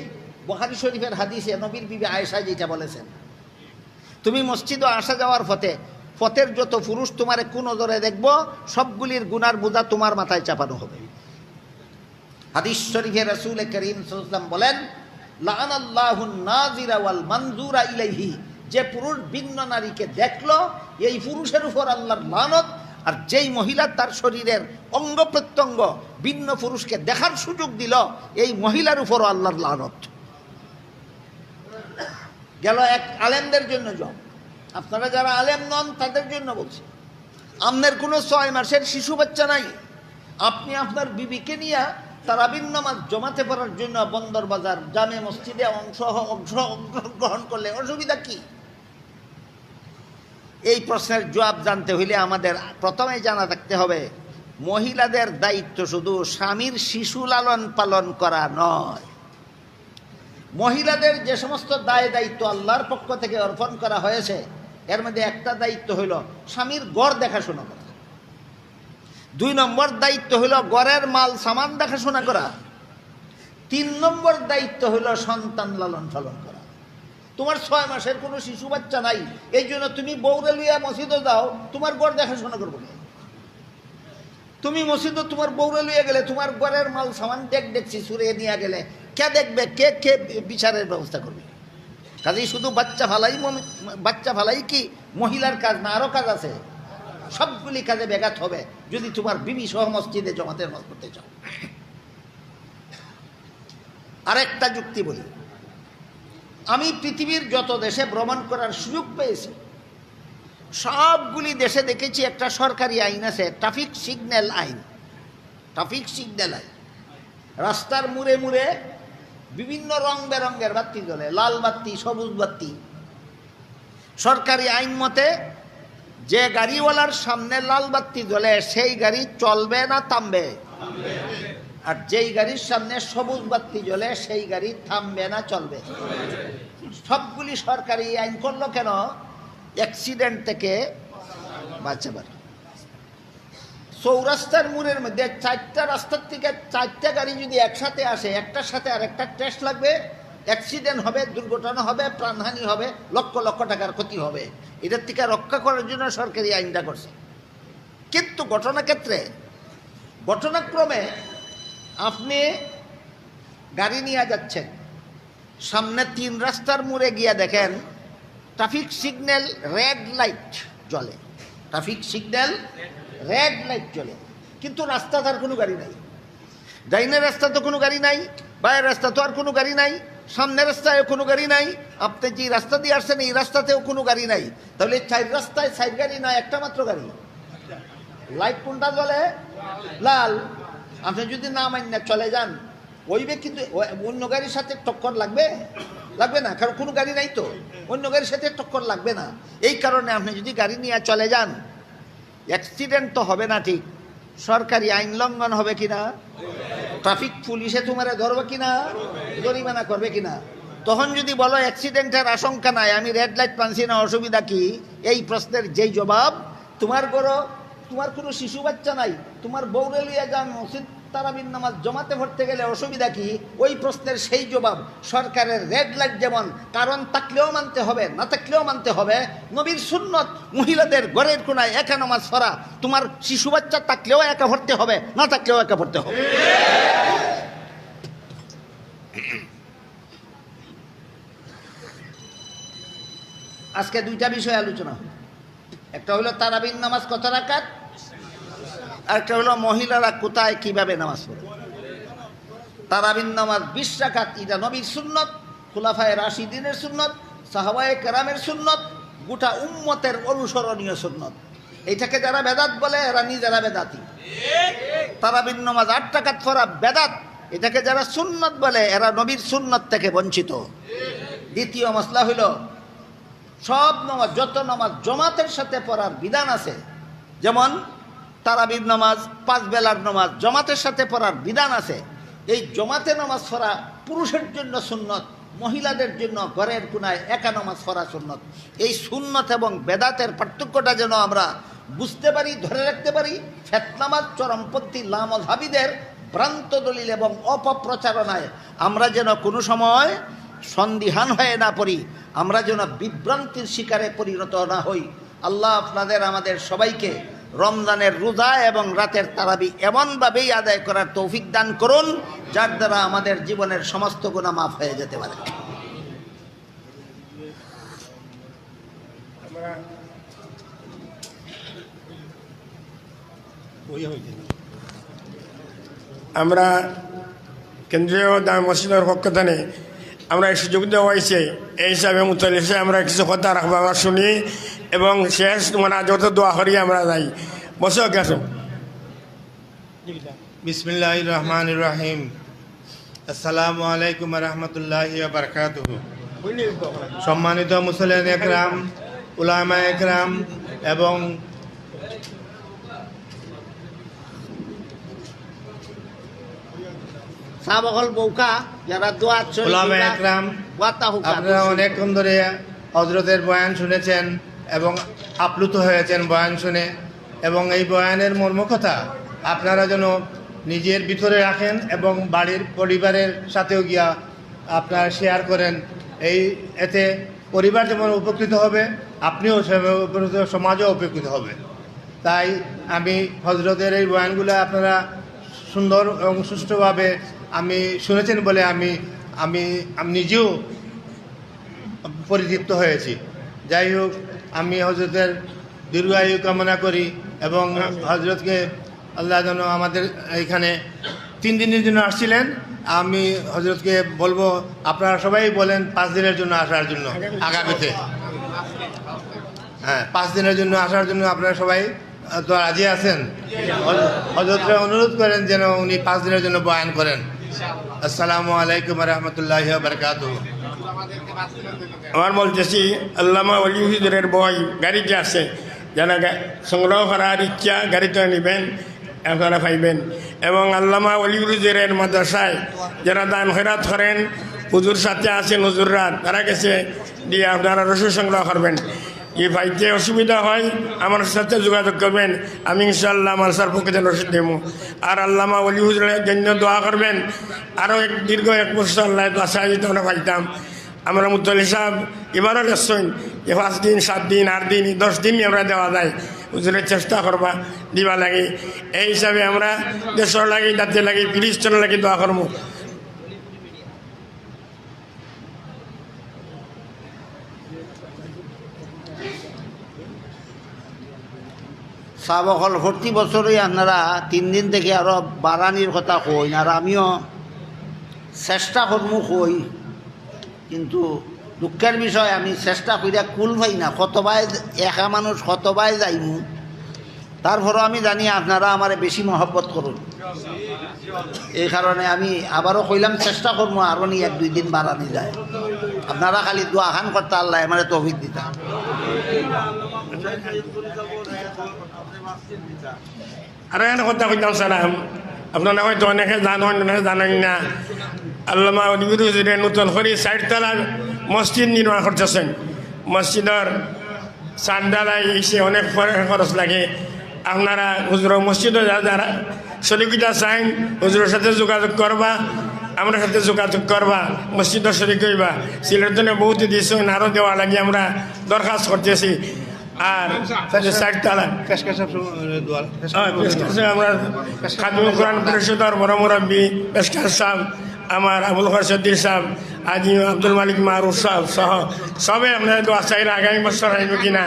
বুখারী শরীফের হাদিসে নবীর বিবি আয়েশা যেটা বলেছেন, তুমি মসজিদে আসা যাওয়ার পথের যত পুরুষ তোমার কোন নজরে দেখবো সবগুলির গুনার বোঝা তোমার মাথায় চাপানো হবে। হাদিস শরীফে রাসূল করিম সাল্লাল্লাহু আলাইহি ওয়াসাল্লাম বলেন, লাআনাল্লাহুন নাযিরা ওয়াল মানযুরা ইলাইহি, যে পুরুষ ভিন্ন নারীকে দেখলো এই পুরুষের উপর আল্লাহর লানত, আর যেই মহিলা তার শরীরের অঙ্গ প্রত্যঙ্গ ভিন্ন পুরুষকে দেখার সুযোগ দিল এই মহিলার উপরও আল্লাহর লানত। গেল এক আলেমদের জন্য জব, আপনারা যারা আলেম নন তাদের জন্য বলছি, আপনার কোনো 6 মাসের শিশু বাচ্চা নাই, আপনি আপনার বিবিকে নিয়ে তারাবির নামাজ জমাতে পারার জন্য বন্দর বাজার জামে মসজিদে অংশগ্রহণ করলে অসুবিধা কি? এই প্রশ্নের জবাব জানতে হইলে আমাদের প্রথমে জানা থাকতে হবে মহিলাদের দায়িত্ব শুধু স্বামীর শিশু লালন পালন করা নয়। মহিলাদের যে সমস্ত দায় দায়িত্ব আল্লাহর পক্ষ থেকে অর্পণ করা হয়েছে এর মধ্যে একটা দায়িত্ব হইল স্বামীর ঘর দেখাশোনা করা, 2 নম্বর দায়িত্ব হইল ঘরের মাল সামান দেখাশোনা করা, 3 নম্বর দায়িত্ব হইল সন্তান লালন পালন করা। তোমার 6 মাসের কোনো শিশু বাচ্চা নাই, এই জন্য তুমি বউরে লইয়া মসজিদে যাও, তোমার ঘর দেখাশোনা করবো না। তুমি মসজিদে তোমার বউরে লইয়া গেলে তোমার ঘরের মাল সামান দেখছি সুরে নিয়ে গেলে কে দেখবে, কে বিচারের ব্যবস্থা করবে? কাজেই শুধু বাচ্চা ফালাই কি মহিলার কাজ না, আরো কাজ আছে, সবগুলি কাজে ব্যাঘাত হবে যদি তোমার বিবি সহ মসজিদে জমাতে নামাজ পড়তে চাও। আরেকটা যুক্তি বলি, আমি পৃথিবীর যত দেশে ভ্রমণ করার সুযোগ পেয়েছি সবগুলি দেশে দেখেছি একটা সরকারি আইন আছে, ট্রাফিক সিগন্যাল আইন। ট্রাফিক সিগন্যাল আইন, রাস্তার মুড়ে মুড়ে বিভিন্ন রং বেরঙের বাতি জ্বলে, লাল বাতি, সবুজ বাতি। সরকারি আইন মতে যে গাড়িওয়ালার সামনে লাল বাতি জ্বলে সেই গাড়ি চলবে না থামবে, আর যেই গাড়ির সামনে সবুজ বাতি জ্বলে সেই গাড়ি থামবে না চলবে। সবগুলি সরকারি আইন করলো কেন? অ্যাক্সিডেন্ট থেকে বাঁচাবার। চৌরাস্তার মোড়ের মধ্যে 4টা রাস্তার থেকে 4টা গাড়ি যদি একসাথে আসে, একটার সাথে আরেকটা টেস্ট লাগবে, অ্যাক্সিডেন্ট হবে, দুর্ঘটনা হবে, প্রাণহানি হবে, লক্ষ লক্ষ টাকার ক্ষতি হবে। এটার থেকে রক্ষা করার জন্য সরকারি আইনটা করছে। কিন্তু ঘটনাক্রমে আপনি গাড়ি নিয়ে যাচ্ছেন, সামনে 3 রাস্তার মোড়ে গিয়া দেখেন ট্রাফিক সিগন্যাল রেড লাইট জ্বলে, ট্রাফিক সিগন্যাল রেড লাইট জ্বলে, কিন্তু রাস্তা তার কোনো গাড়ি নাই। ডাইনের রাস্তা তো কোনো গাড়ি নাই, বাইরের রাস্তা তো আর কোনো গাড়ি নাই, সামনের রাস্তায় কোনো গাড়ি নাই, আপনি যে রাস্তা দিয়ে আসছেন এই রাস্তাতেও কোনো গাড়ি নাই। তাহলে 4 রাস্তায় 4 গাড়ি নয়, একটা মাত্র গাড়ি। লাইট কোনটা জ্বলে? লাল। আপনি যদি না মান্য চলে যান ওই কিন্তু অন্য গাড়ির সাথে টক্কর লাগবে না, কারণ কোনো গাড়ি নাই তো, অন্য গাড়ির সাথে টক্কর লাগবে না। এই কারণে আপনি যদি গাড়ি নিয়ে চলে যান অ্যাক্সিডেন্ট তো হবে না, ঠিক সরকারি আইন লঙ্ঘন হবে কিনা, ট্রাফিক পুলিশে তোমারে ধরবে কিনা, জরিমানা করবে কিনা। তখন যদি বলো অ্যাক্সিডেন্টের আশঙ্কা নাই, আমি রেড লাইট পাচ্ছি না, অসুবিধা কি? এই প্রশ্নের যেই জবাব, তোমার কোনো শিশু বাচ্চা নাই, তোমার বউরে লইয়া যান মসজিদ তারাবির নামাজ জমাতে পড়তে গেলে অসুবিধা কি? ওই প্রশ্নের সেই জবাব সরকারের রেড লাইট যেমন কারণ থাকলেও মানতে হবে, না থাকলেও মানতে হবে। নবীর সুন্নত মহিলাদের ঘরের কোনায় একা নামাজ পড়া, তোমার শিশু বাচ্চা থাকলেও একা পড়তে হবে, না থাকলেও একা পড়তে হবে। আজকে 2টা বিষয় আলোচনা হলো, একটা হলো তারাবির নামাজ কত রাকাত, আর একটা হলো মহিলারা কোথায় কিভাবে নামাজ পড়ে। তারাবির নামাজ 20 রাকাত, এটা নবীর সুন্নত, খুলাফায়ে রাশিদিনের সুন্নত, সাহাবায়ে কেরামের সুন্নত, গোটা উম্মতের অনুসরণীয় সুন্নত। এইটাকে যারা বেদাত বলে এরা নিজেরা বেদাতি। তারাবির নামাজ 8 রাকাত পড়া বেদাত, এটাকে যারা সুন্নত বলে এরা নবীর সুন্নত থেকে বঞ্চিত। দ্বিতীয় মাসলা হইল সব নামাজ, যত নামাজ জমাতের সাথে পড়ার বিধান আছে, যেমন তারাবির নামাজ 5 বেলার নামাজ জমাতের সাথে পড়ার বিধান আছে। এই জমাতে নামাজ পড়া পুরুষের জন্য সুন্নত, মহিলাদের জন্য ঘরের কোনায় একা নামাজ পড়া সুন্নত। এই সুন্নত এবং বেদাতের পার্থক্যটা যেন আমরা বুঝতে পারি, ধরে রাখতে পারি। ফিতনাবাদ চরমপন্থী লামাযহাবীদের ভ্রান্ত দলিল এবং অপপ্রচারণায় আমরা যেন কোনো সময় সন্দিহান হয়ে না পড়ি, আমরা যেন বিভ্রান্তির শিকারে পরিণত না হই। আল্লাহ আপনাদের আমাদের সবাইকে রমজানের রোজা এবং রাতের তারাবি এমনভাবেই আদায় করার তৌফিক দান করুন যার দ্বারা আমাদের জীবনের সমস্ত গুনাহ মাফ হয়ে যেতে পারে। আমরা কেন্দ্রীয় মসজিদের পক্ষ থেকে আমরা এই সুযোগ দেওয়া হয়েছে, এই হিসাবে মুতাল্লিফে আমরা কিছু কথা রাখবো, আমরা শুনি এবং শেষ মানে যত দোয়া করি আমরা যাই। বসো গেছো। বিসমিল্লাহির রহমানির রহিম। আসসালামু আলাইকুম রহমতুল্লাহি ওয়া বারাকাতুহু। সম্মানিত মুসলিম একরাম, উলামা একরাম এবং সাহাবাগণ বৌকা যারা দোয়া উলামা একরাম, আপনারা অনেকক্ষণ ধরে হযরতের বয়ান শুনেছেন এবং আপ্লুত হয়েছেন বয়ান শুনে, এবং এই বয়ানের মর্ম কথা আপনারা যেন নিজের ভিতরে রাখেন এবং বাড়ির পরিবারের সাথেও গিয়া আপনারা শেয়ার করেন। এতে পরিবার যেমন উপকৃত হবে, আপনিও উপকৃত, সমাজও উপকৃত হবে। তাই আমি হযরতের এই বয়ানগুলো আপনারা সুন্দর এবং সুষ্ঠুভাবে আমি শুনেছেন বলে আমি নিজেও পরিতৃপ্ত হয়েছি। যাই হোক, আমি হযরতের দীর্ঘায়ু কামনা করি এবং হযরতকে আল্লাহ যেন আমাদের এখানে 3 দিনের জন্য আসছিলেন। আমি হযরতকে বলবো আপনারা সবাই বলেন 5 দিনের জন্য আসার জন্য, আগামীতে 5 দিনের জন্য আসার জন্য আপনারা সবাই তো রাজি আছেন। হযরতকে অনুরোধ করেন যেন উনি 5 দিনের জন্য বয়ান করেন। আসসালামু আলাইকুম রহমতুল্লাহি ওয়া বারাকাতুহু। আমার বলতেছি আল্লামা ওলি হুজুরের বই গাড়িতে আছে, যারা সংগ্রহ করার ইচ্ছা গাড়িতে নেবেন, আপনারা পাইবেন। এবং আল্লামা ওলি হুজুরের মাদ্রাসায় যারা দান খয়রাত করেন, হুজুর সাথে আছেন হুজুররা, তারা কাছে দিয়ে আপনারা রসুল সংগ্রহ করবেন। এই ভাইতে অসুবিধা হয় আমার সাথে যোগাযোগ করবেন, আমি ইনশাআল্লাহ আমার সার পক্ষে রসিদ দেব। আর আল্লামা ওলি হুজুরের জন্য দোয়া করবেন, আরও দীর্ঘ 1 বছর আল্লাহ আশা যেতে আমরা পাইতাম। আমরা মুতাল্লি সাহেব এবারও লেসছেন যে 5 দিন 7 দিন 8 দিন 10 দিন আমরা দেওয়া যায়, হুজুরের চেষ্টা করবা দিবা লাগে। এই হিসাবে আমরা দেশের লাগে, জাতির লাগে, ফিলিস্তিনের লাগে দোয়া করবো। সাহাবাগণ প্রতি বছরই আপনারা 3 দিন থেকে আরও বাড়ানির কথা কই, আর আমিও চেষ্টা করমু কই, কিন্তু দুঃখের বিষয় আমি চেষ্টা করিয়া কুল পাই না। কতবাই একা মানুষ কতবাই যাইমু, তারপরও আমি জানি আপনারা আমারে বেশি মহব্বত করুন। এই কারণে আমি আবারও কইলাম চেষ্টা করবো আরও নি 1-2 দিন বাড়ানি যায়। আপনারা খালি দোয়া খান করতে আল্লাহ আমারে তৌফিক দিতা। আর একটা কথা কইতাম সালাম, আপনারা হয়তো অনেকে জানেন, অনেকে জানেন না। আল্লামা ওলি হুজুরের নতুন করে 4 তলার মসজিদ নির্মাণ করতেছেন। মসজিদের চান্দালাই এসে অনেক খরচ লাগে। আপনারা হুজুরের মসজিদে যারা শরিকিটা চাইন, হুজুরের সাথে যোগাযোগ করবা, আমার সাথে যোগাযোগ করবা, মসজিদের শরিক হইবা। সিলেট জন্য বহুত দিয়েছেন, আরও দেওয়া লাগে, আমরা দরখাস্ত করতেছি। আর 4 তলা আমরা খাদিমুল কোরআন পরিষদের বড় মুরব্বী পেশকার সাহেব, আমার আবুল খরসদ্দিন সাহেব, আজি আব্দুল মালিক মারুফ সাহেব সহ সবে আপনার দোয়া চাই আগামী বছর আসব কিনা।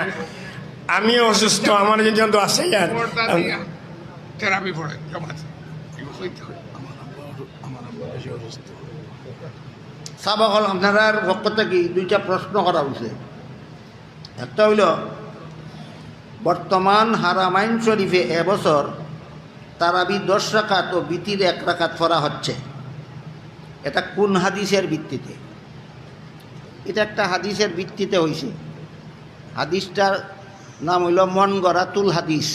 আমিও অসুস্থ, আমার যদি দোয়া চাই। আর সাহাবাগণ আপনার পক্ষ থেকে 2টা প্রশ্ন করা হয়েছে। একটা হইল বর্তমান হারামাইন শরীফে এবছর তারাবি 10 রাকাত ও বিতির 1 রাকাত পড়া হচ্ছে, এটা কোন হাদিসের ভিত্তিতে? এটা একটা হাদিসের ভিত্তিতে হয়েছে। হাদিসটার নাম হইল মন গড়াতুল হাদিস।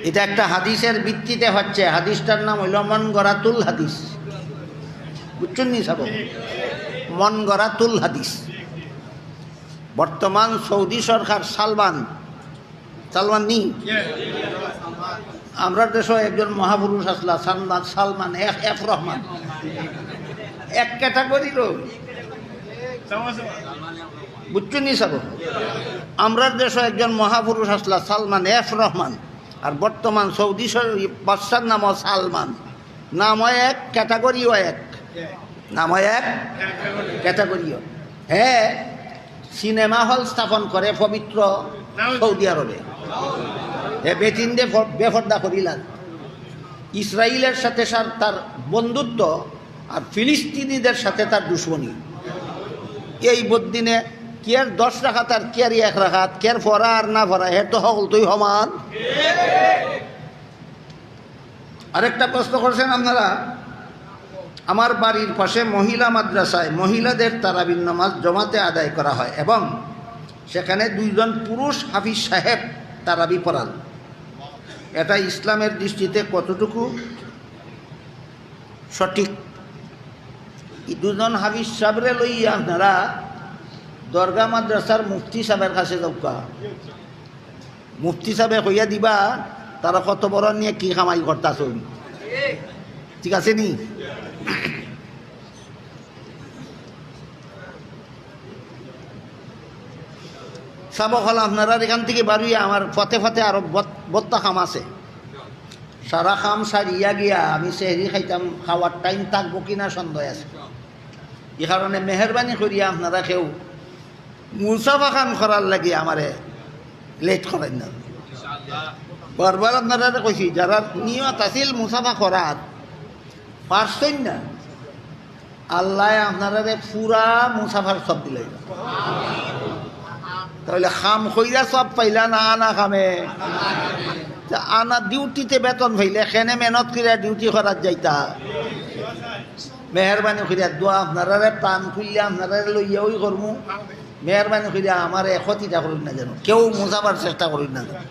এটা একটা হাদিসের ভিত্তিতে হচ্ছে। হাদিসটার নাম হইল মন গড়াতুল হাদিস। বুঝছেন নি সব? মন গড়াতুল হাদিস। বর্তমান সৌদি সরকার সালমান নি আমরা দেশে একজন মহাপুরুষ আসলা সালমান এফ রহমান, এক ক্যাটাগরির। বুঝছেন নি সব? আমরা দেশে একজন মহাপুরুষ আসলা সালমান এফ রহমান, আর বর্তমান সৌদি বাদশার নাম সালমান। নাম হয় এক, ক্যাটাগরিও এক। নাম হয় এক, ক্যাটাগরিও। হ্যাঁ, সিনেমা হল স্থাপন করে পবিত্র সৌদি আরবে। হে বেটিন দে বেফর্দা করিলাম। ইসরায়েলের সাথে তার বন্ধুত্ব, আর ফিলিস্তিনিদের সাথে তার দুশ্মনী। এই বদিনে কেয়ার 10 রাখাত আর কেয়ার 1 রাখাত, কেয়ার ফরা আর না ফরা, হে তো হল তুই সমান। আরেকটা প্রশ্ন করছেন আপনারা, আমার বাড়ির পাশে মহিলা মাদ্রাসায় মহিলাদের তারাবির নামাজ জমাতে আদায় করা হয় এবং সেখানে 2 জন পুরুষ হাফিজ সাহেব তারাবি পড়ান। এটা ইসলামের দৃষ্টিতে কতটুকু সঠিক? এই 2 জন হাফিজ সাহেবরে লইয়া আপনারা দরগা মাদ্রাসার মুফতি সাহেবের কাছে যাওকা। মুফতি সাহেবে কইয়া দিবা তারা কত বড় নিয়ে কি কামাই করতাছ। ঠিক আছে নি? সাবক হল আপনারা এখান থেকে বাড়িয়ে আমার ফতে ফতে আরো বত্তা খাম আছে। সারা খাম সারিয়া গিয়া আমি সেহরি খাইতাম, খাওয়ার টাইম থাকবো কিনা সন্দেহ আছে। এই কারণে মেহরবানি করিয়া আপনারা কেউ মুসাফা খান করার লাগে আমারে লেট করেন না। বারবার আপনারা কইছি যারা নিয়ত আছিল মুসাফা করার পারছেন না, আল্লাহ আপনারা পুরা মুসাফার সব দিলে। তাহলে খাম কইরা সব পাইলা না, আনা খামে আনা ডিউটিতে বেতন পাইলে খেনে মেহনত করিয়া ডিউটি করার যাইতা। মেহরবানি করিয়া দোয়া আপনারা প্রাণ খুললে আপনারা লইয়া ওই করমু। মেহরবানি করিয়া আমার ক্ষতিটা করুন না যেন, কেউ মুসাফার চেষ্টা করুন না যেন।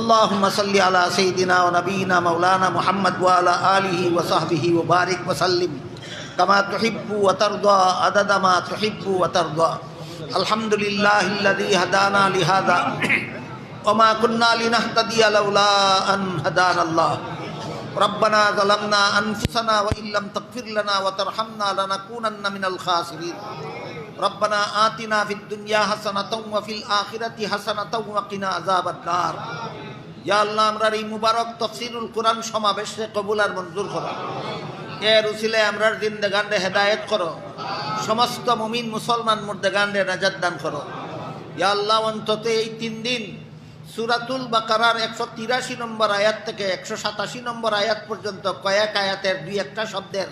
اللهم صل على سيدنا ونبينا مولانا محمد وعلى آله وصحبه وبارك وسلم كما تحب وترضى عدد ما تحب وترضى. الحمد لله الذي هدانا لهذا وما كنا لنهتدي لولا أن هدانا الله. ربنا ظلمنا أنفسنا وإن لم تغفر لنا وترحمنا لنكونن من الخاسرين. ربنا آتنا في الدنيا حسنة وفي الآخرة حسنة وقنا عذاب النار. ইয়া আল্লাহ, আমরার এই মুবারক তাফসীরুল কুরআন সমাবেশে কবুল আর মঞ্জুর করো। এর উসিলায় আমরার জিন্দেগানে হেদায়েত করো। সমস্ত মুমিন মুসলমান মুর্দেগানে নাজাত দান করো। ইয়া আল্লাহ, অন্তত এই 3 দিন সূরাতুল বাকারার 183 নম্বর আয়াত থেকে 187 নম্বর আয়াত পর্যন্ত কয়েক আয়াতের 2-1টা শব্দের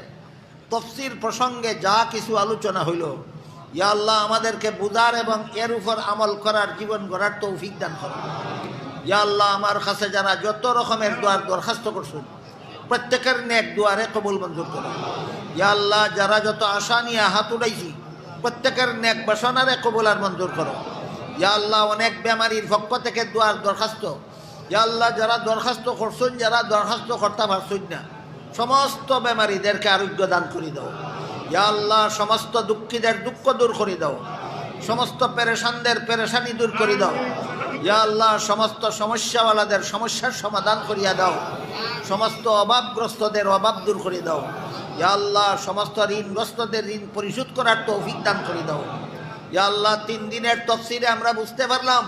তাফসীর প্রসঙ্গে যা কিছু আলোচনা হইল, ইয়া আল্লাহ আমাদেরকে বুঝার এবং এর উপর আমল করার, জীবন গড়ার তৌফিক দান করো। ইয়া আল্লাহ, আমার কাছে যারা যত রকমের দোয়ার দরখাস্ত করছেন প্রত্যেকের নেক দুয়ারে কবুল মঞ্জুর করো। ইয়া আল্লাহ, যারা যত আশা নিয়ে হাত উঠাইছি প্রত্যেকের নেক বাসনারে কবুল আর মঞ্জুর করো। ইয়া আল্লাহ, অনেক বেমারির পক্ষ থেকে দোয়ার দরখাস্ত, ইয়া আল্লাহ যারা দরখাস্ত করছেন, যারা দরখাস্ত করতে পারছেন না, সমস্ত বেমারিদেরকে আরোগ্য দান করে দাও। ইয়া আল্লাহ, সমস্ত দুঃখীদের দুঃখ দূর করে দাও, সমস্ত পেরেশানদের পেরেশানি দূর করে দাও। ইয়া আল্লাহ, সমস্ত সমস্যাওয়ালাদের সমস্যার সমাধান করিয়া দাও, সমস্ত অভাবগ্রস্তদের অভাব দূর করে দাও। ইয়া আল্লাহ, সমস্ত ঋণগ্রস্তদের ঋণ পরিশোধ করার তৌফিক দান করে দাও। ইয়া আল্লাহ, 3 দিনের তাফসীরে আমরা বুঝতে পারলাম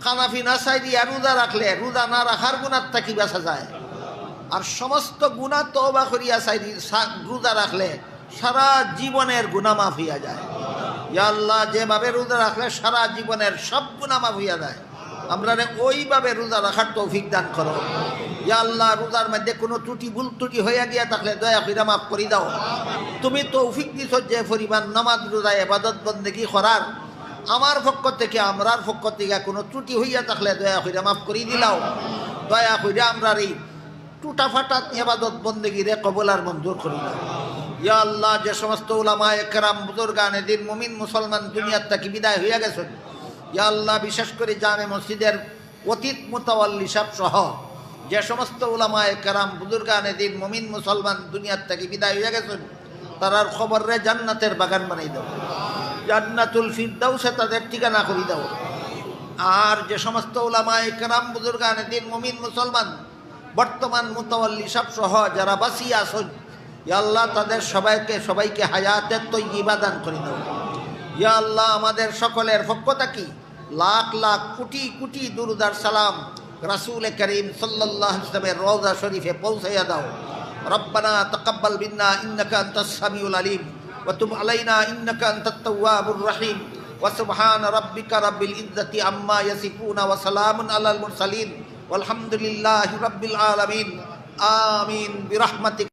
খানাফি না সাইরিয়া রোজা রাখলে রোজা না রাখার গুনাহ থেকে বাঁচা যায়, আর সমস্ত গুনাহ তওবা করিয়া সাইরি রোজা রাখলে সারা জীবনের গুনাহ মাফ হইয়া যায়। ইয়া আল্লাহ, যেভাবে রোজা রাখলে সারা জীবনের সব গুনাহ মাফ হইয়া যায়, আমরা ওইভাবে রোজা রাখার তৌফিক দান করো। ইয়া আল্লাহ, রোজার মধ্যে কোনো ত্রুটি ভুল ত্রুটি হইয়া গিয়া থাকলে দয়া করে মাফ করে দাও। তুমি তৌফিক দিছ যে পরিমাণ নামাজ রোজা ইবাদত বন্দেগী করার, আমার পক্ষ থেকে আমরার পক্ষ থেকে কোনো ত্রুটি হইয়া থাকলে দয়া করে মাফ করে দিলাও। দয়া করে আমরার এই টুটা ফাটা ইবাদত বন্দেগীরে কবুল আর মঞ্জুর করে দাও। ইয়া আল্লাহ, যে সমস্ত উলামায়ে কেরাম বুজুর্গানে দিন মুমিন মুসলমান দুনিয়ার থেকে বিদায় হইয়া গেছেন, ইয়া আল্লাহ বিশেষ করে জামে মসজিদের অতীত মুতাওয়াল্লি সাহেব সহ যে সমস্ত উলামায়ে কেরাম বুজুর্গানে দিন মুমিন মুসলমান দুনিয়ার থেকে বিদায় হয়ে গেছেন তারার খবর রে জান্নাতের বাগান বানাই দাও, জান্নাতুল ফিরদাউসে তাদের ঠিকানা করে দাও। আর যে সমস্ত উলামায়ে কেরাম বুজুর্গানে দিন মুমিন মুসলমান বর্তমান মুতাওয়াল্লি সাহেব সহ যারা বাঁচিয়ে আছেন ইয়া আল্লাহ তাদের সবাইকে হায়াতের তৈয়্যিবা দান করে দাও। ইয়া আল্লাহ আমাদের সকলের পক্ষ থেকে লাখ লাখ কোটি কোটি দুরূদ আর সালাম রাসূল করিম সাল্লাল্লাহু আলাইহি ওয়াসাল্লামের রওজা শরীফে পৌঁছাইয়া দাও। রব্বানা তাকাব্বাল মিন্না ইন্নাকা আনতাস সামিউল আলিম ওয়া তুব আলাইনা ইন্নাকা আনতাত তাওয়াবুর রহিম ওয়া সুবহানা রাব্বিকা রাব্বিল ইজ্জাতি আম্মা ইয়াসিফুন ওয়া সালামুন আলাল মুরসালিন ওয়ালহামদুলিল্লাহি রাব্বিল আলামিন আমিন বিরহমাতিক।